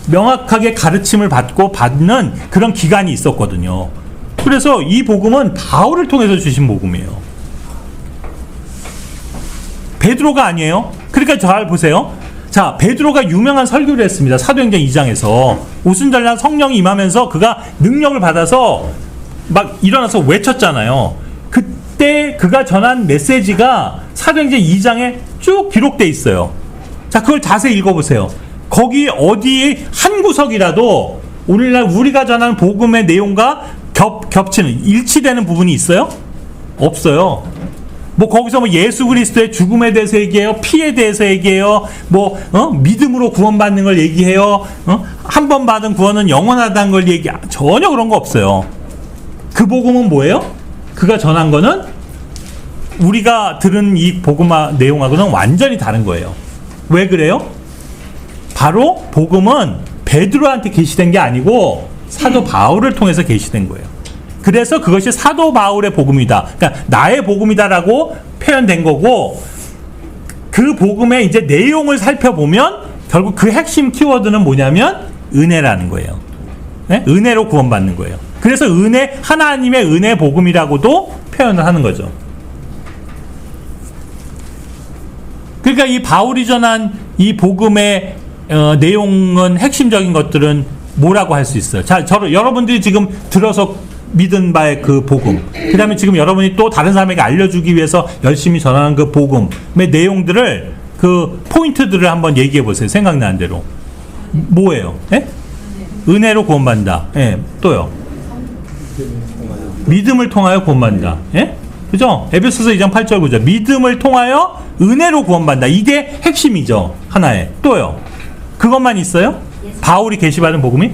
[SPEAKER 1] 명확하게 가르침을 받고 받는 그런 기간이 있었거든요. 그래서 이 복음은 바울을 통해서 주신 복음이에요. 베드로가 아니에요. 그러니까 잘 보세요. 자, 베드로가 유명한 설교를 했습니다. 사도행전 2장에서 오순절날 성령이 임하면서 그가 능력을 받아서 막 일어나서 외쳤잖아요. 그때 그가 전한 메시지가 사도행전 2장에 쭉 기록돼 있어요. 자, 그걸 자세히 읽어보세요. 거기 어디 한 구석이라도 오늘날 우리가 전하는 복음의 내용과 겹치는 일치되는 부분이 있어요? 없어요. 뭐 거기서 뭐 예수 그리스도의 죽음에 대해서 얘기해요, 피에 대해서 얘기해요, 믿음으로 구원받는 걸 얘기해요, 한 번 받은 구원은 영원하다는 걸 전혀 그런 거 없어요. 그 복음은 뭐예요? 그가 전한 거는 우리가 들은 이 복음 내용하고는 완전히 다른 거예요. 왜 그래요? 바로 복음은 베드로한테 계시된 게 아니고 사도 바울을 통해서 계시된 거예요. 그래서 그것이 사도 바울의 복음이다. 그러니까 나의 복음이다라고 표현된 거고 그 복음의 이제 내용을 살펴보면 결국 그 핵심 키워드는 뭐냐면 은혜라는 거예요. 네? 은혜로 구원받는 거예요. 그래서 하나님의 은혜 복음이라고도 표현을 하는 거죠. 그러니까 이 바울이 전한 이 복음의 내용은 핵심적인 것들은 뭐라고 할 수 있어요? 자, 여러분들이 지금 들어서 믿은 바의 그 복음, 그 다음에 지금 여러분이 또 다른 사람에게 알려주기 위해서 열심히 전하는 그 복음의 내용들을 그 포인트들을 한번 얘기해 보세요. 생각나는 대로. 뭐예요? 예? 은혜로 구원받는다. 예, 또요. 믿음을 통하여 구원받는다. 예? 그죠? 에베소서 2장 8절 9절. 믿음을 통하여 은혜로 구원받는다. 이게 핵심이죠. 하나에. 또요. 그것만 있어요? 바울이 계시받은 복음이?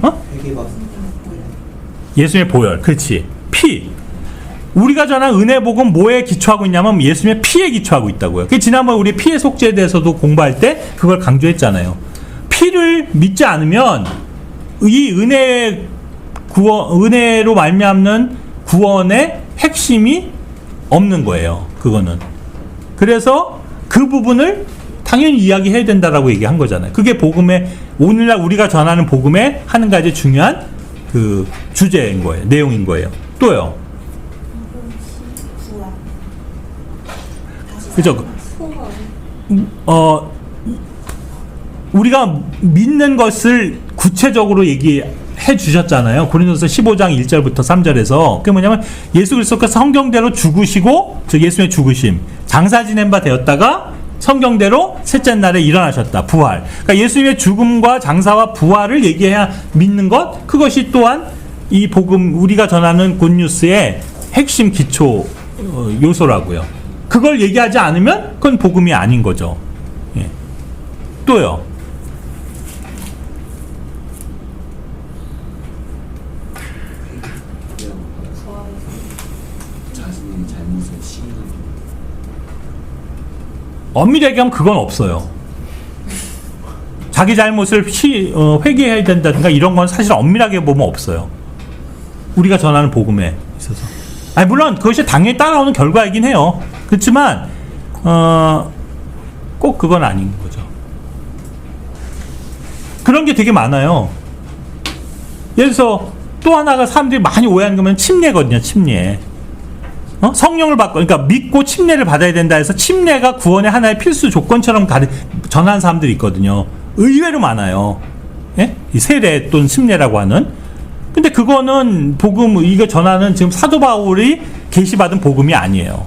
[SPEAKER 1] 예수님의 보혈. 그렇지. 피. 우리가 전한 은혜 복음 뭐에 기초하고 있냐면 예수님의 피에 기초하고 있다고요. 지난번 우리 피의 속죄에 대해서도 공부할 때 그걸 강조했잖아요. 피를 믿지 않으면 이 은혜로 말미암는 구원의 핵심이 없는 거예요. 그거는. 그래서 그 부분을 당연히 이야기해야 된다라고 얘기한 거잖아요. 그게 복음의, 오늘날 우리가 전하는 복음의 한 가지 중요한 그 주제인 거예요. 내용인 거예요. 또요. 그죠? 우리가 믿는 것을 구체적으로 얘기해 주셨잖아요. 고린도서 15장 1절부터 3절에서. 그게 뭐냐면 예수 그리스도께서 성경대로 죽으시고, 즉 예수님의 죽으심, 장사 지낸 바 되었다가 성경대로 셋째 날에 일어나셨다. 부활. 그러니까 예수님의 죽음과 장사와 부활을 얘기해야 믿는 것, 그것이 또한 이 복음, 우리가 전하는 굿뉴스의 핵심 기초 요소라고요. 그걸 얘기하지 않으면 그건 복음이 아닌 거죠. 예. 또요.
[SPEAKER 3] 자신의 잘못을 시인하는.
[SPEAKER 1] 엄밀하게 하면 그건 없어요. 자기 잘못을 회개해야 된다든가 이런 건 사실 엄밀하게 보면 없어요. 우리가 전하는 복음에 있어서. 아니, 물론 그것이 당연히 따라오는 결과이긴 해요. 그렇지만 꼭 그건 아닌 거죠. 그런 게 되게 많아요. 예를 들어서 또 하나가 사람들이 많이 오해하는 거면 침례거든요. 침례. 성령을 받고, 그러니까 믿고 침례를 받아야 된다 해서 침례가 구원의 하나의 필수 조건처럼 전하는 사람들이 있거든요. 의외로 많아요. 예? 이 세례 또는 침례라고 하는. 근데 그거는 복음, 이거 전하는 지금 사도 바울이 계시받은 복음이 아니에요.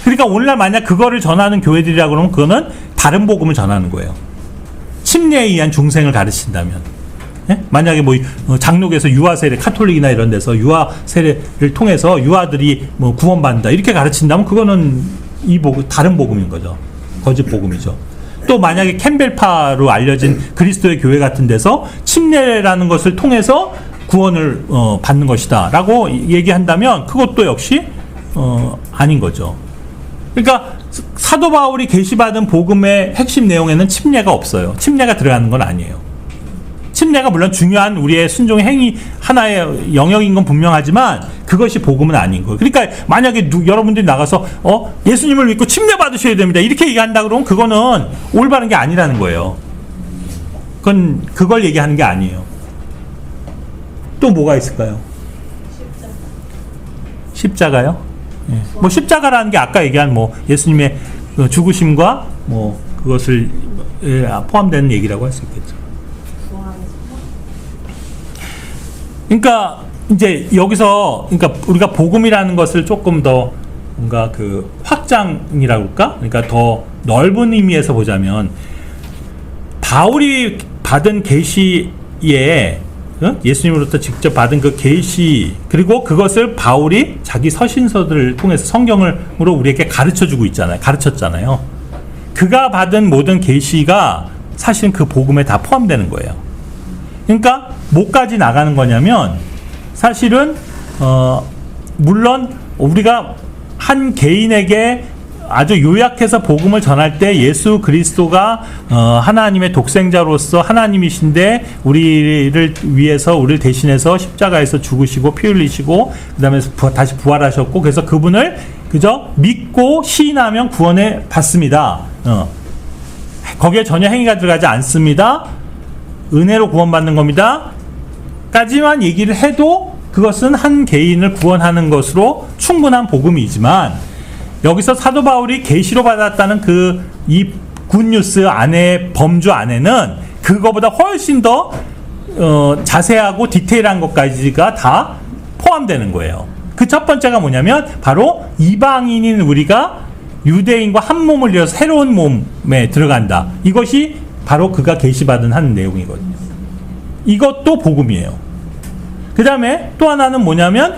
[SPEAKER 1] 그러니까 오늘날 만약 그거를 전하는 교회들이라고 그러면 그거는 다른 복음을 전하는 거예요. 침례에 의한 중생을 가르친다면. 예? 만약에 뭐 장로교에서 유아 세례, 카톨릭이나 이런 데서 유아 세례를 통해서 유아들이 뭐 구원받는다 이렇게 가르친다면 그거는 이 복음, 다른 복음인 거죠. 거짓 복음이죠. 또 만약에 캠벨파로 알려진 그리스도의 교회 같은 데서 침례라는 것을 통해서 구원을 받는 것이다 라고 얘기한다면 그것도 역시 아닌 거죠. 그러니까 사도 바울이 계시받은 복음의 핵심 내용에는 침례가 없어요. 침례가 들어가는 건 아니에요. 침례가 물론 중요한 우리의 순종의 행위 하나의 영역인 건 분명하지만 그것이 복음은 아닌 거예요. 그러니까 만약에 여러분들이 나가서 예수님을 믿고 침례 받으셔야 됩니다 이렇게 얘기한다 그러면 그거는 올바른 게 아니라는 거예요. 그걸 얘기하는 게 아니에요. 또 뭐가 있을까요? 십자가요? 예. 뭐 십자가라는 게 아까 얘기한 뭐 예수님의 죽으심과 뭐 그것을 포함되는 얘기라고 할 수 있겠죠. 그러니까 이제 여기서 그러니까 우리가 복음이라는 것을 조금 더 뭔가 그 확장이라고 할까? 그러니까 더 넓은 의미에서 보자면 바울이 받은 계시에 예수님으로부터 직접 받은 그 계시 그리고 그것을 바울이 자기 서신서들을 통해서 성경으로 우리에게 가르쳐주고 있잖아요. 가르쳤잖아요. 그가 받은 모든 계시가 사실은 그 복음에 다 포함되는 거예요. 그러니까 뭐까지 나가는 거냐면 사실은 물론 우리가 한 개인에게 아주 요약해서 복음을 전할 때 예수 그리스도가 하나님의 독생자로서 하나님이신데 우리를 위해서 우리를 대신해서 십자가에서 죽으시고 피 흘리시고 그 다음에 다시 부활하셨고 그래서 그분을 그저 믿고 시인하면 구원을 받습니다. 거기에 전혀 행위가 들어가지 않습니다. 은혜로 구원받는 겁니다. 까지만 얘기를 해도 그것은 한 개인을 구원하는 것으로 충분한 복음이지만 여기서 사도 바울이 계시로 받았다는 이 굿뉴스 안에 범주 안에는 그거보다 훨씬 더 자세하고 디테일한 것까지가 다 포함되는 거예요. 그 첫 번째가 뭐냐면 바로 이방인인 우리가 유대인과 한 몸을 이어서 새로운 몸에 들어간다. 이것이 바로 그가 계시받은 한 내용이거든요. 이것도 복음이에요. 그 다음에 또 하나는 뭐냐면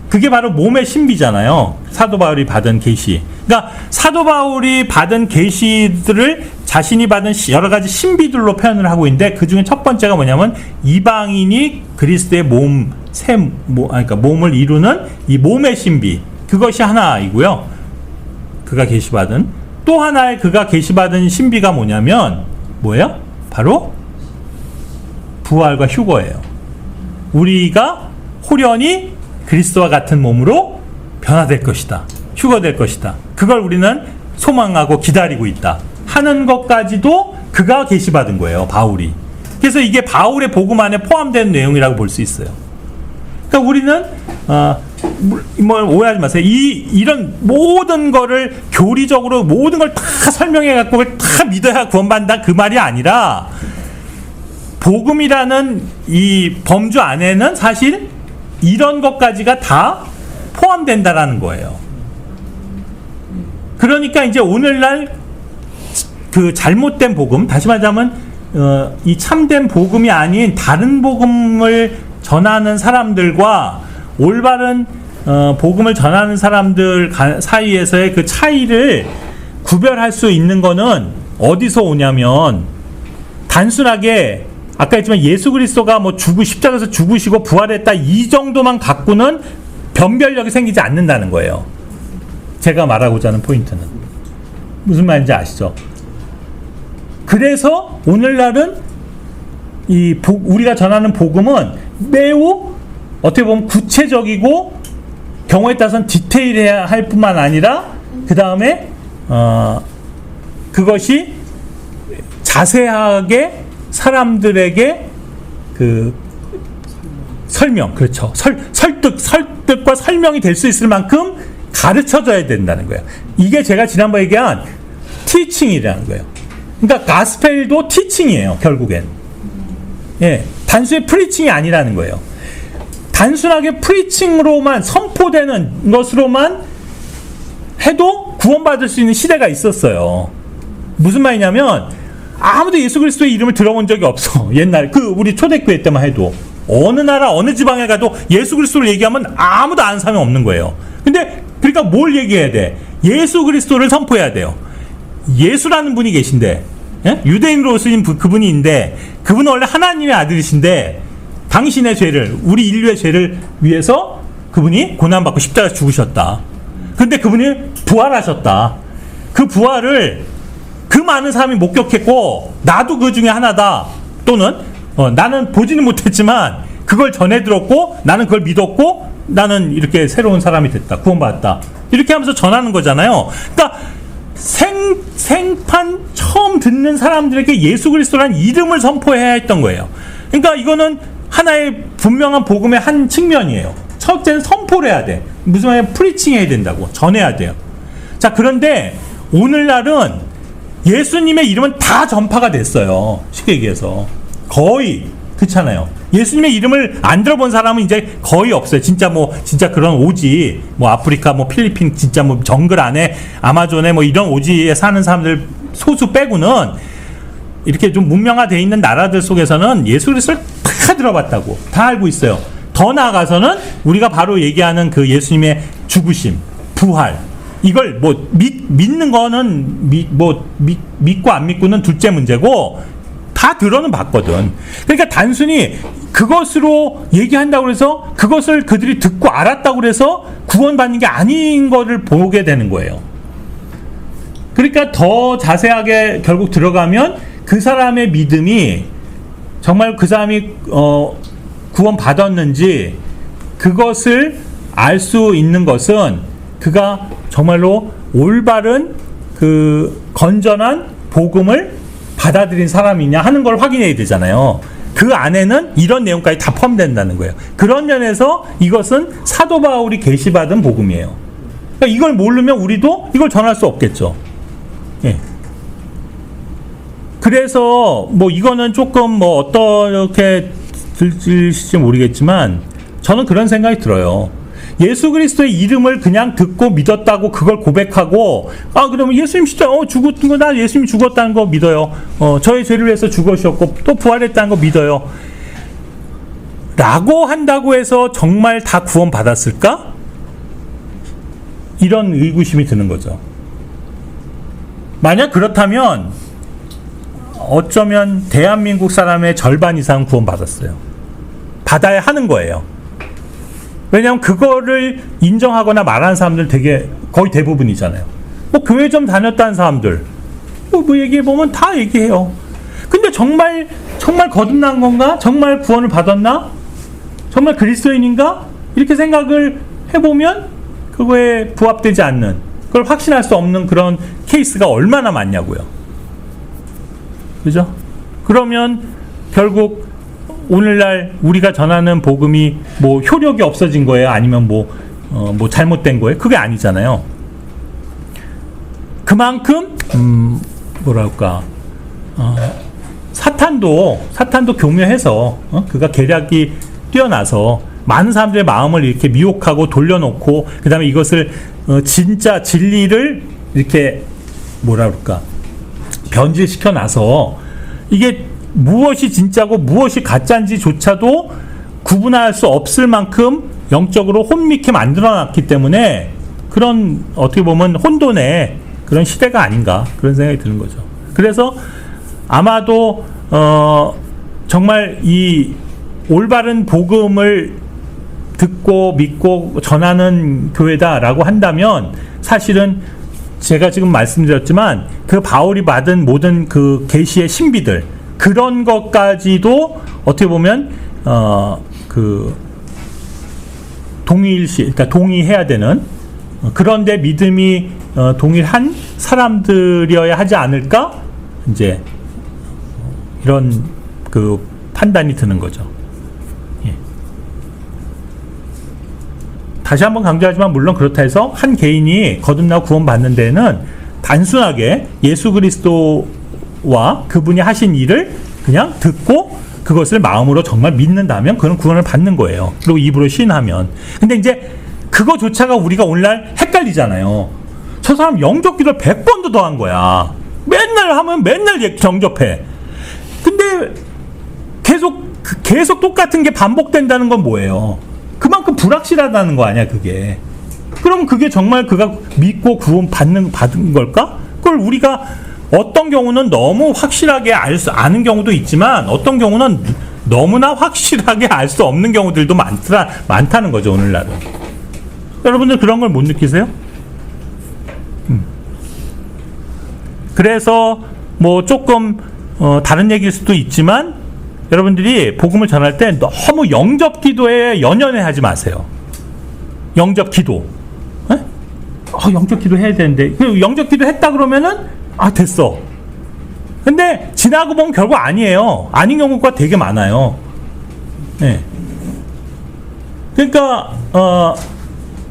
[SPEAKER 1] 그게 바로 몸의 신비잖아요. 사도 바울이 받은 계시. 그러니까 사도 바울이 받은 계시들을 자신이 받은 여러 가지 신비들로 표현을 하고 있는데 그 중에 첫 번째가 뭐냐면 이방인이 그리스도의 그러니까 몸을 이루는 이 몸의 신비. 그것이 하나이고요. 그가 계시받은 또 하나의 그가 계시받은 신비가 뭐냐면 뭐예요? 바로 부활과 휴거예요. 우리가 홀연히 그리스도와 같은 몸으로 변화될 것이다. 휴거될 것이다. 그걸 우리는 소망하고 기다리고 있다. 하는 것까지도 그가 계시받은 거예요. 바울이. 그래서 이게 바울의 복음 안에 포함된 내용이라고 볼 수 있어요. 그러니까 우리는 뭐 오해하지 마세요. 이런 모든 거를 교리적으로 모든 걸 다 설명해 갖고 그걸 다 믿어야 구원받는다 그 말이 아니라 복음이라는 이 범주 안에는 사실 이런 것까지가 다 포함된다라는 거예요. 그러니까 이제 오늘날 그 잘못된 복음, 다시 말하자면 이 참된 복음이 아닌 다른 복음을 전하는 사람들과 올바른 복음을 전하는 사람들 사이에서의 그 차이를 구별할 수 있는 거는 어디서 오냐면 단순하게 아까 했지만 예수 그리스도가 뭐 십자가에서 죽으시고 부활했다 이 정도만 갖고는 변별력이 생기지 않는다는 거예요. 제가 말하고자 하는 포인트는 무슨 말인지 아시죠? 그래서 오늘날은 우리가 전하는 복음은 매우 어떻게 보면 구체적이고 경우에 따라서는 디테일해야 할 뿐만 아니라 그 다음에 그것이 자세하게 사람들에게 그 설명, 그렇죠. 설득과 설명이 될 수 있을 만큼 가르쳐줘야 된다는 거예요. 이게 제가 지난번에 얘기한 티칭이라는 거예요. 그러니까 가스펠도 티칭이에요, 결국엔. 예, 단순히 프리칭이 아니라는 거예요. 단순하게 프리칭으로만 선포되는 것으로만 해도 구원받을 수 있는 시대가 있었어요. 무슨 말이냐면 아무도 예수 그리스도의 이름을 들어본 적이 없어. 옛날 우리 초대교회 때만 해도 어느 나라 어느 지방에 가도 예수 그리스도를 얘기하면 아무도 아는 사람이 없는 거예요. 근데 그러니까 뭘 얘기해야 돼? 예수 그리스도를 선포해야 돼요. 예수라는 분이 계신데, 예? 유대인으로 오신 그분이 있는데 그분은 원래 하나님의 아들이신데 당신의 죄를, 우리 인류의 죄를 위해서 그분이 고난받고 십자가에 죽으셨다. 근데 그분이 부활하셨다. 그 부활을 그 많은 사람이 목격했고 나도 그 중에 하나다. 또는 나는 보지는 못했지만 그걸 전해 들었고 나는 그걸 믿었고 나는 이렇게 새로운 사람이 됐다. 구원받았다. 이렇게 하면서 전하는 거잖아요. 그러니까 생판 처음 듣는 사람들에게 예수 그리스도라는 이름을 선포해야 했던 거예요. 그러니까 이거는 하나의 분명한 복음의 한 측면이에요. 첫째는 선포를 해야 돼. 무슨 말이야? 프리칭 해야 된다고. 전해야 돼요. 자, 그런데 오늘날은 예수님의 이름은 다 전파가 됐어요. 쉽게 얘기해서. 거의. 그렇잖아요. 예수님의 이름을 안 들어본 사람은 이제 거의 없어요. 진짜 그런 오지, 아프리카, 필리핀, 진짜 정글 안에, 아마존에 이런 오지에 사는 사람들 소수 빼고는 이렇게 좀 문명화되어 있는 나라들 속에서는 예수 그리스도를 다 들어봤다고. 다 알고 있어요. 더 나아가서는 우리가 바로 얘기하는 그 예수님의 죽으심, 부활, 이걸 믿는 거는 믿고 안 믿고는 둘째 문제고 다 들어는 봤거든. 그러니까 단순히 그것으로 얘기한다고 해서 그것을 그들이 듣고 알았다고 해서 구원받는 게 아닌 거를 보게 되는 거예요. 그러니까 더 자세하게 결국 들어가면 그 사람의 믿음이 정말 그 사람이 구원받았는지 그것을 알 수 있는 것은 그가 정말로 올바른 그 건전한 복음을 받아들인 사람이냐 하는 걸 확인해야 되잖아요. 그 안에는 이런 내용까지 다 포함된다는 거예요. 그런 면에서 이것은 사도 바울이 계시받은 복음이에요. 그러니까 이걸 모르면 우리도 이걸 전할 수 없겠죠. 예. 그래서 이거는 조금 어떻게 들으실지 모르겠지만 저는 그런 생각이 들어요. 예수 그리스도의 이름을 그냥 듣고 믿었다고 그걸 고백하고 그러면 예수님 진짜 죽었던 거 나 예수님 죽었다는 거 믿어요. 저의 죄를 위해서 죽으셨고 또 부활했다는 거 믿어요. 라고 한다고 해서 정말 다 구원 받았을까? 이런 의구심이 드는 거죠. 만약 그렇다면 어쩌면 대한민국 사람의 절반 이상 구원 받았어요. 받아야 하는 거예요. 왜냐하면 그거를 인정하거나 말하는 사람들 거의 대부분이잖아요. 교회 좀 다녔다는 사람들 얘기해보면 다 얘기해요. 근데 정말 정말 거듭난 건가? 정말 구원을 받았나? 정말 그리스도인인가? 이렇게 생각을 해보면 그거에 부합되지 않는, 그걸 확신할 수 없는 그런 케이스가 얼마나 많냐고요. 그죠? 그러면 결국 오늘날 우리가 전하는 복음이 뭐 효력이 없어진 거예요? 아니면 뭐 잘못된 거예요? 그게 아니잖아요. 그만큼 뭐랄까, 사탄도 교묘해서, 그가 계략이 뛰어나서 많은 사람들의 마음을 이렇게 미혹하고 돌려놓고, 그 다음에 이것을 진짜 진리를 이렇게 뭐라 그럴까, 변질시켜 놔서 이게 무엇이 진짜고 무엇이 가짜인지조차도 구분할 수 없을 만큼 영적으로 혼미케 만들어놨기 때문에 그런, 어떻게 보면 혼돈의 그런 시대가 아닌가, 그런 생각이 드는 거죠. 그래서 아마도 정말 이 올바른 복음을 듣고 믿고 전하는 교회다라고 한다면, 사실은 제가 지금 말씀드렸지만 그 바울이 받은 모든 그 계시의 신비들, 그런 것까지도 어떻게 보면 그 그러니까 동의해야 되는, 그런데 믿음이 동일한 사람들이어야 하지 않을까, 이제 이런 그 판단이 드는 거죠. 예. 다시 한번 강조하지만, 물론 그렇다 해서 한 개인이 거듭나고 구원받는 데는 단순하게 예수 그리스도와 그분이 하신 일을 그냥 듣고 그것을 마음으로 정말 믿는다면 그런 구원을 받는 거예요. 그리고 입으로 시인하면. 근데 이제 그거조차가 우리가 오늘날 헷갈리잖아요. 저 사람 영접 기도를 100번도 더 한 거야. 맨날 하면 맨날 영접해. 근데 계속 똑같은 게 반복된다는 건 뭐예요? 그만큼 불확실하다는 거 아니야, 그게. 그럼 그게 정말 그가 믿고 구원 받은 걸까? 그걸 우리가 어떤 경우는 너무 확실하게 아는 경우도 있지만, 어떤 경우는 너무나 확실하게 알 수 없는 경우들도 많다는 거죠, 오늘날은. 여러분들 그런 걸 못 느끼세요? 그래서 뭐 조금 다른 얘기일 수도 있지만, 여러분들이 복음을 전할 때 너무 영접 기도에 연연해 하지 마세요. 영접 기도. 영접 기도 해야 되는데, 영접 기도 했다 그러면은 됐어. 근데 지나고 보면 결국 아니에요. 아닌 경우가 되게 많아요. 네. 그러니까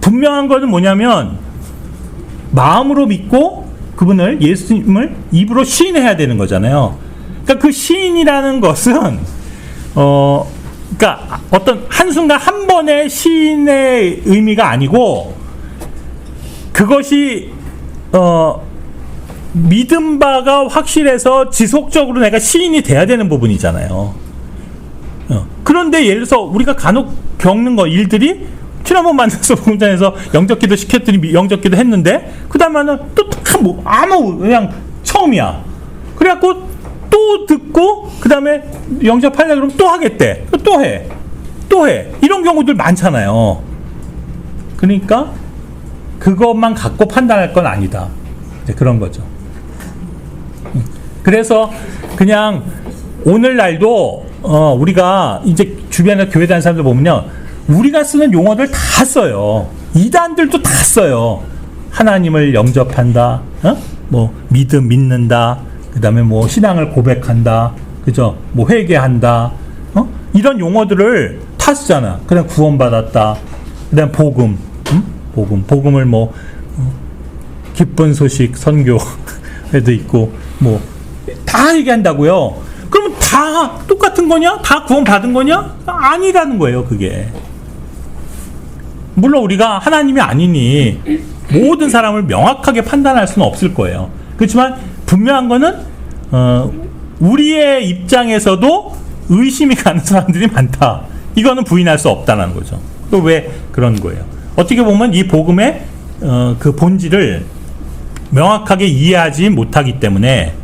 [SPEAKER 1] 분명한 것은 뭐냐면, 마음으로 믿고 그분을, 예수님을 입으로 시인해야 되는 거잖아요. 그러니까 그 시인이라는 것은 그러니까 어떤 한순간 한 번의 시인의 의미가 아니고, 그것이 믿은 바가 확실해서 지속적으로 내가 시인이 돼야 되는 부분이잖아요. 그런데 예를 들어서 우리가 간혹 겪는 일들이, 지난번 만나서 공장에서 영접기도 시켰더니 영접기도 했는데, 그 다음에는 또 아무 그냥 처음이야. 그래갖고 또 듣고 그 다음에 영접하려고 그러면 또 하겠대. 또 해. 이런 경우들 많잖아요. 그러니까 그것만 갖고 판단할 건 아니다. 이제 그런 거죠. 그래서 그냥 오늘날도 우리가 이제 주변에 교회 다니는 사람들 보면요, 우리가 쓰는 용어들 다 써요. 이단들도 다 써요. 하나님을 영접한다, 뭐 믿는다, 그 다음에 뭐 신앙을 고백한다, 그죠? 뭐 회개한다, 이런 용어들을 다 쓰잖아. 그다음 구원받았다, 그다음 복음을 뭐 기쁜 소식 선교에도 있고 뭐 다 얘기한다고요. 그러면 다 똑같은 거냐? 다 구원받은 거냐? 아니라는 거예요, 그게. 물론 우리가 하나님이 아니니 모든 사람을 명확하게 판단할 수는 없을 거예요. 그렇지만 분명한 거는 우리의 입장에서도 의심이 가는 사람들이 많다. 이거는 부인할 수 없다는 거죠. 또 왜 그런 거예요? 어떻게 보면 이 복음의 그 본질을 명확하게 이해하지 못하기 때문에,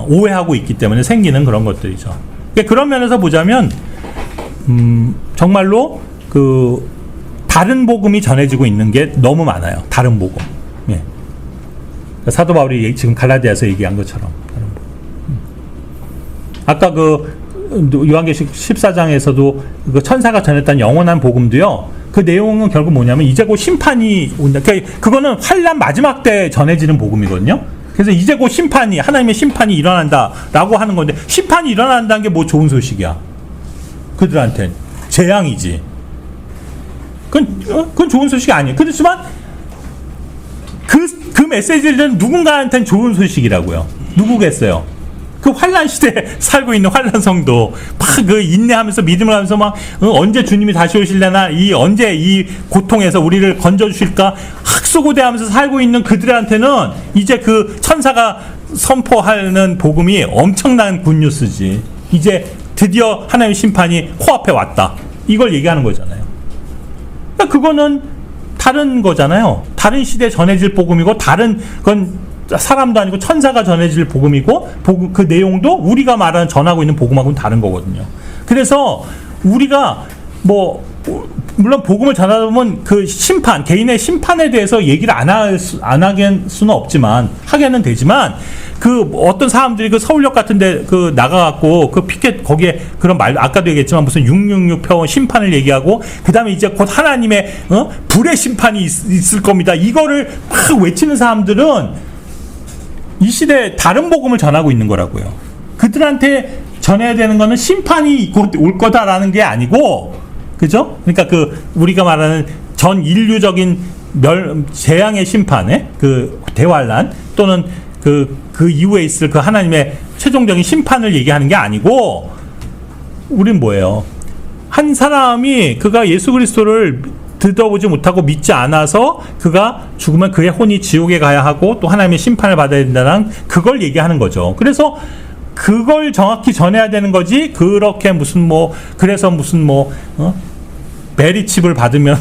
[SPEAKER 1] 오해하고 있기 때문에 생기는 그런 것들이죠. 그런 면에서 보자면 정말로 그 다른 복음이 전해지고 있는 게 너무 많아요. 다른 복음. 예. 사도 바울이 지금 갈라디아서 얘기한 것처럼. 아까 그 요한계시록 14장에서도 그 천사가 전했던 영원한 복음도요. 그 내용은 결국 뭐냐면 이제 곧 심판이 온다. 그러니까 그거는 환란 마지막 때 전해지는 복음이거든요. 그래서 이제 곧 심판이 하나님의 심판이 일어난다라고 하는 건데 심판이 일어난다는 게 뭐 좋은 소식이야. 그들한테는 재앙이지. 그건 좋은 소식이 아니에요. 그렇지만 그 메시지는 누군가한테는 좋은 소식이라고요. 누구겠어요? 그 환란 시대에 살고 있는 환란 성도 막 그 인내하면서 믿음을 하면서 막 언제 주님이 다시 오실려나 언제 이 고통에서 우리를 건져 주실까 학수고대하면서 살고 있는 그들한테는 이제 그 천사가 선포하는 복음이 엄청난 굿뉴스지. 이제 드디어 하나님의 심판이 코앞에 왔다. 이걸 얘기하는 거잖아요. 그러니까 그거는 다른 거잖아요. 다른 시대에 전해질 복음이고 다른 건 사람도 아니고 천사가 전해질 복음이고 그 내용도 우리가 말하는 전하고 있는 복음하고는 다른 거거든요. 그래서 우리가 뭐 물론 복음을 전하다 보면 그 심판, 개인의 심판에 대해서 얘기를 안 하게 수는 없지만 하게는 되지만 그 어떤 사람들이 그 서울역 같은데 그 나가갖고 그 피켓 거기에 그런 말 아까도 얘기했지만 무슨 666 표현 심판을 얘기하고 그 다음에 이제 곧 하나님의 불의 심판이 있을 겁니다. 이거를 막 외치는 사람들은 이 시대에 다른 복음을 전하고 있는 거라고요. 그들한테 전해야 되는 거는 심판이 곧 올 거다라는 게 아니고, 그죠? 그러니까 그 우리가 말하는 전 인류적인 재앙의 심판에 그 대환란 또는 그 이후에 있을 그 하나님의 최종적인 심판을 얘기하는 게 아니고, 우린 뭐예요? 한 사람이 그가 예수 그리스도를 듣어보지 못하고 믿지 않아서 그가 죽으면 그의 혼이 지옥에 가야 하고 또 하나님의 심판을 받아야 된다는 그걸 얘기하는 거죠. 그래서 그걸 정확히 전해야 되는 거지. 그렇게 무슨 그래서 무슨 베리칩을 받으면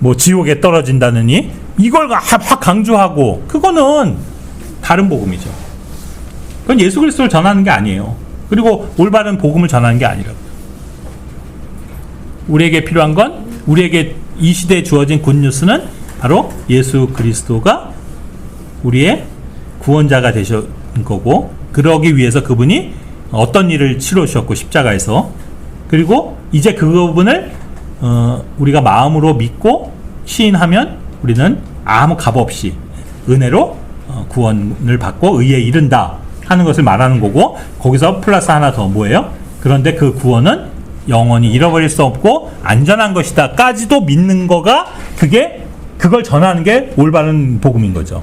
[SPEAKER 1] 뭐 지옥에 떨어진다느니 이걸 확 강조하고 그거는 다른 복음이죠. 그건 예수 그리스도를 전하는 게 아니에요. 그리고 올바른 복음을 전하는 게 아니라고요. 우리에게 필요한 건 우리에게 이 시대에 주어진 굿뉴스는 바로 예수 그리스도가 우리의 구원자가 되신 거고 그러기 위해서 그분이 어떤 일을 치르셨고 십자가에서 그리고 이제 그분을 우리가 마음으로 믿고 시인하면 우리는 아무 값 없이 은혜로 구원을 받고 의에 이른다 하는 것을 말하는 거고 거기서 플러스 하나 더 뭐예요? 그런데 그 구원은 영원히 잃어버릴 수 없고 안전한 것이다 까지도 믿는 거가 그걸 전하는 게 올바른 복음인 거죠.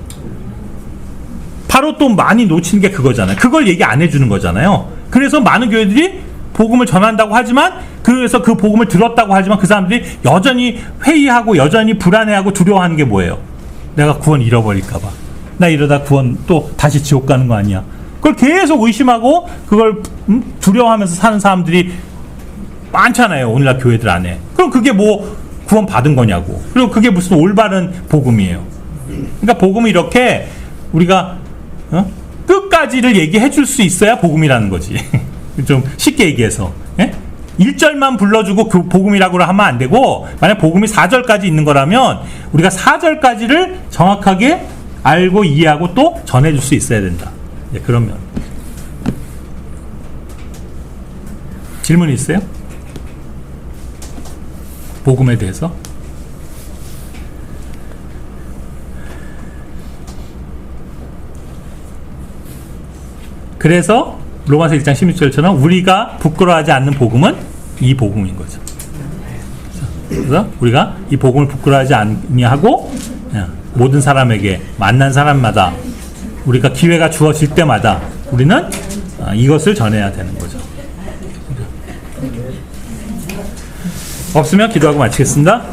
[SPEAKER 1] 바로 또 많이 놓치는 게 그거잖아요. 그걸 얘기 안 해주는 거잖아요. 그래서 많은 교회들이 복음을 전한다고 하지만 그래서 그 복음을 들었다고 하지만 그 사람들이 여전히 회의하고 여전히 불안해하고 두려워하는 게 뭐예요? 내가 구원 잃어버릴까 봐. 나 이러다 구원 또 다시 지옥 가는 거 아니야. 그걸 계속 의심하고 그걸 두려워하면서 사는 사람들이 많잖아요. 오늘날 교회들 안에. 그럼 그게 뭐 구원 받은 거냐고. 그리고 그게 무슨 올바른 복음이에요. 그러니까 복음은 이렇게 우리가 끝까지를 얘기해 줄 수 있어야 복음이라는 거지. 좀 쉽게 얘기해서 1절만 불러주고 그 복음이라고 하면 안 되고 만약 복음이 4절까지 있는 거라면 우리가 4절까지를 정확하게 알고 이해하고 또 전해줄 수 있어야 된다. 그러면 질문 있어요? 복음에 대해서? 그래서 로마서 1장 16절처럼 우리가 부끄러워하지 않는 복음은 이 복음인 거죠. 그래서 우리가 이 복음을 부끄러워하지 아니하고 모든 사람에게 만난 사람마다 우리가 기회가 주어질 때마다 우리는 이것을 전해야 되는 거죠. 없으면 기도하고 마치겠습니다.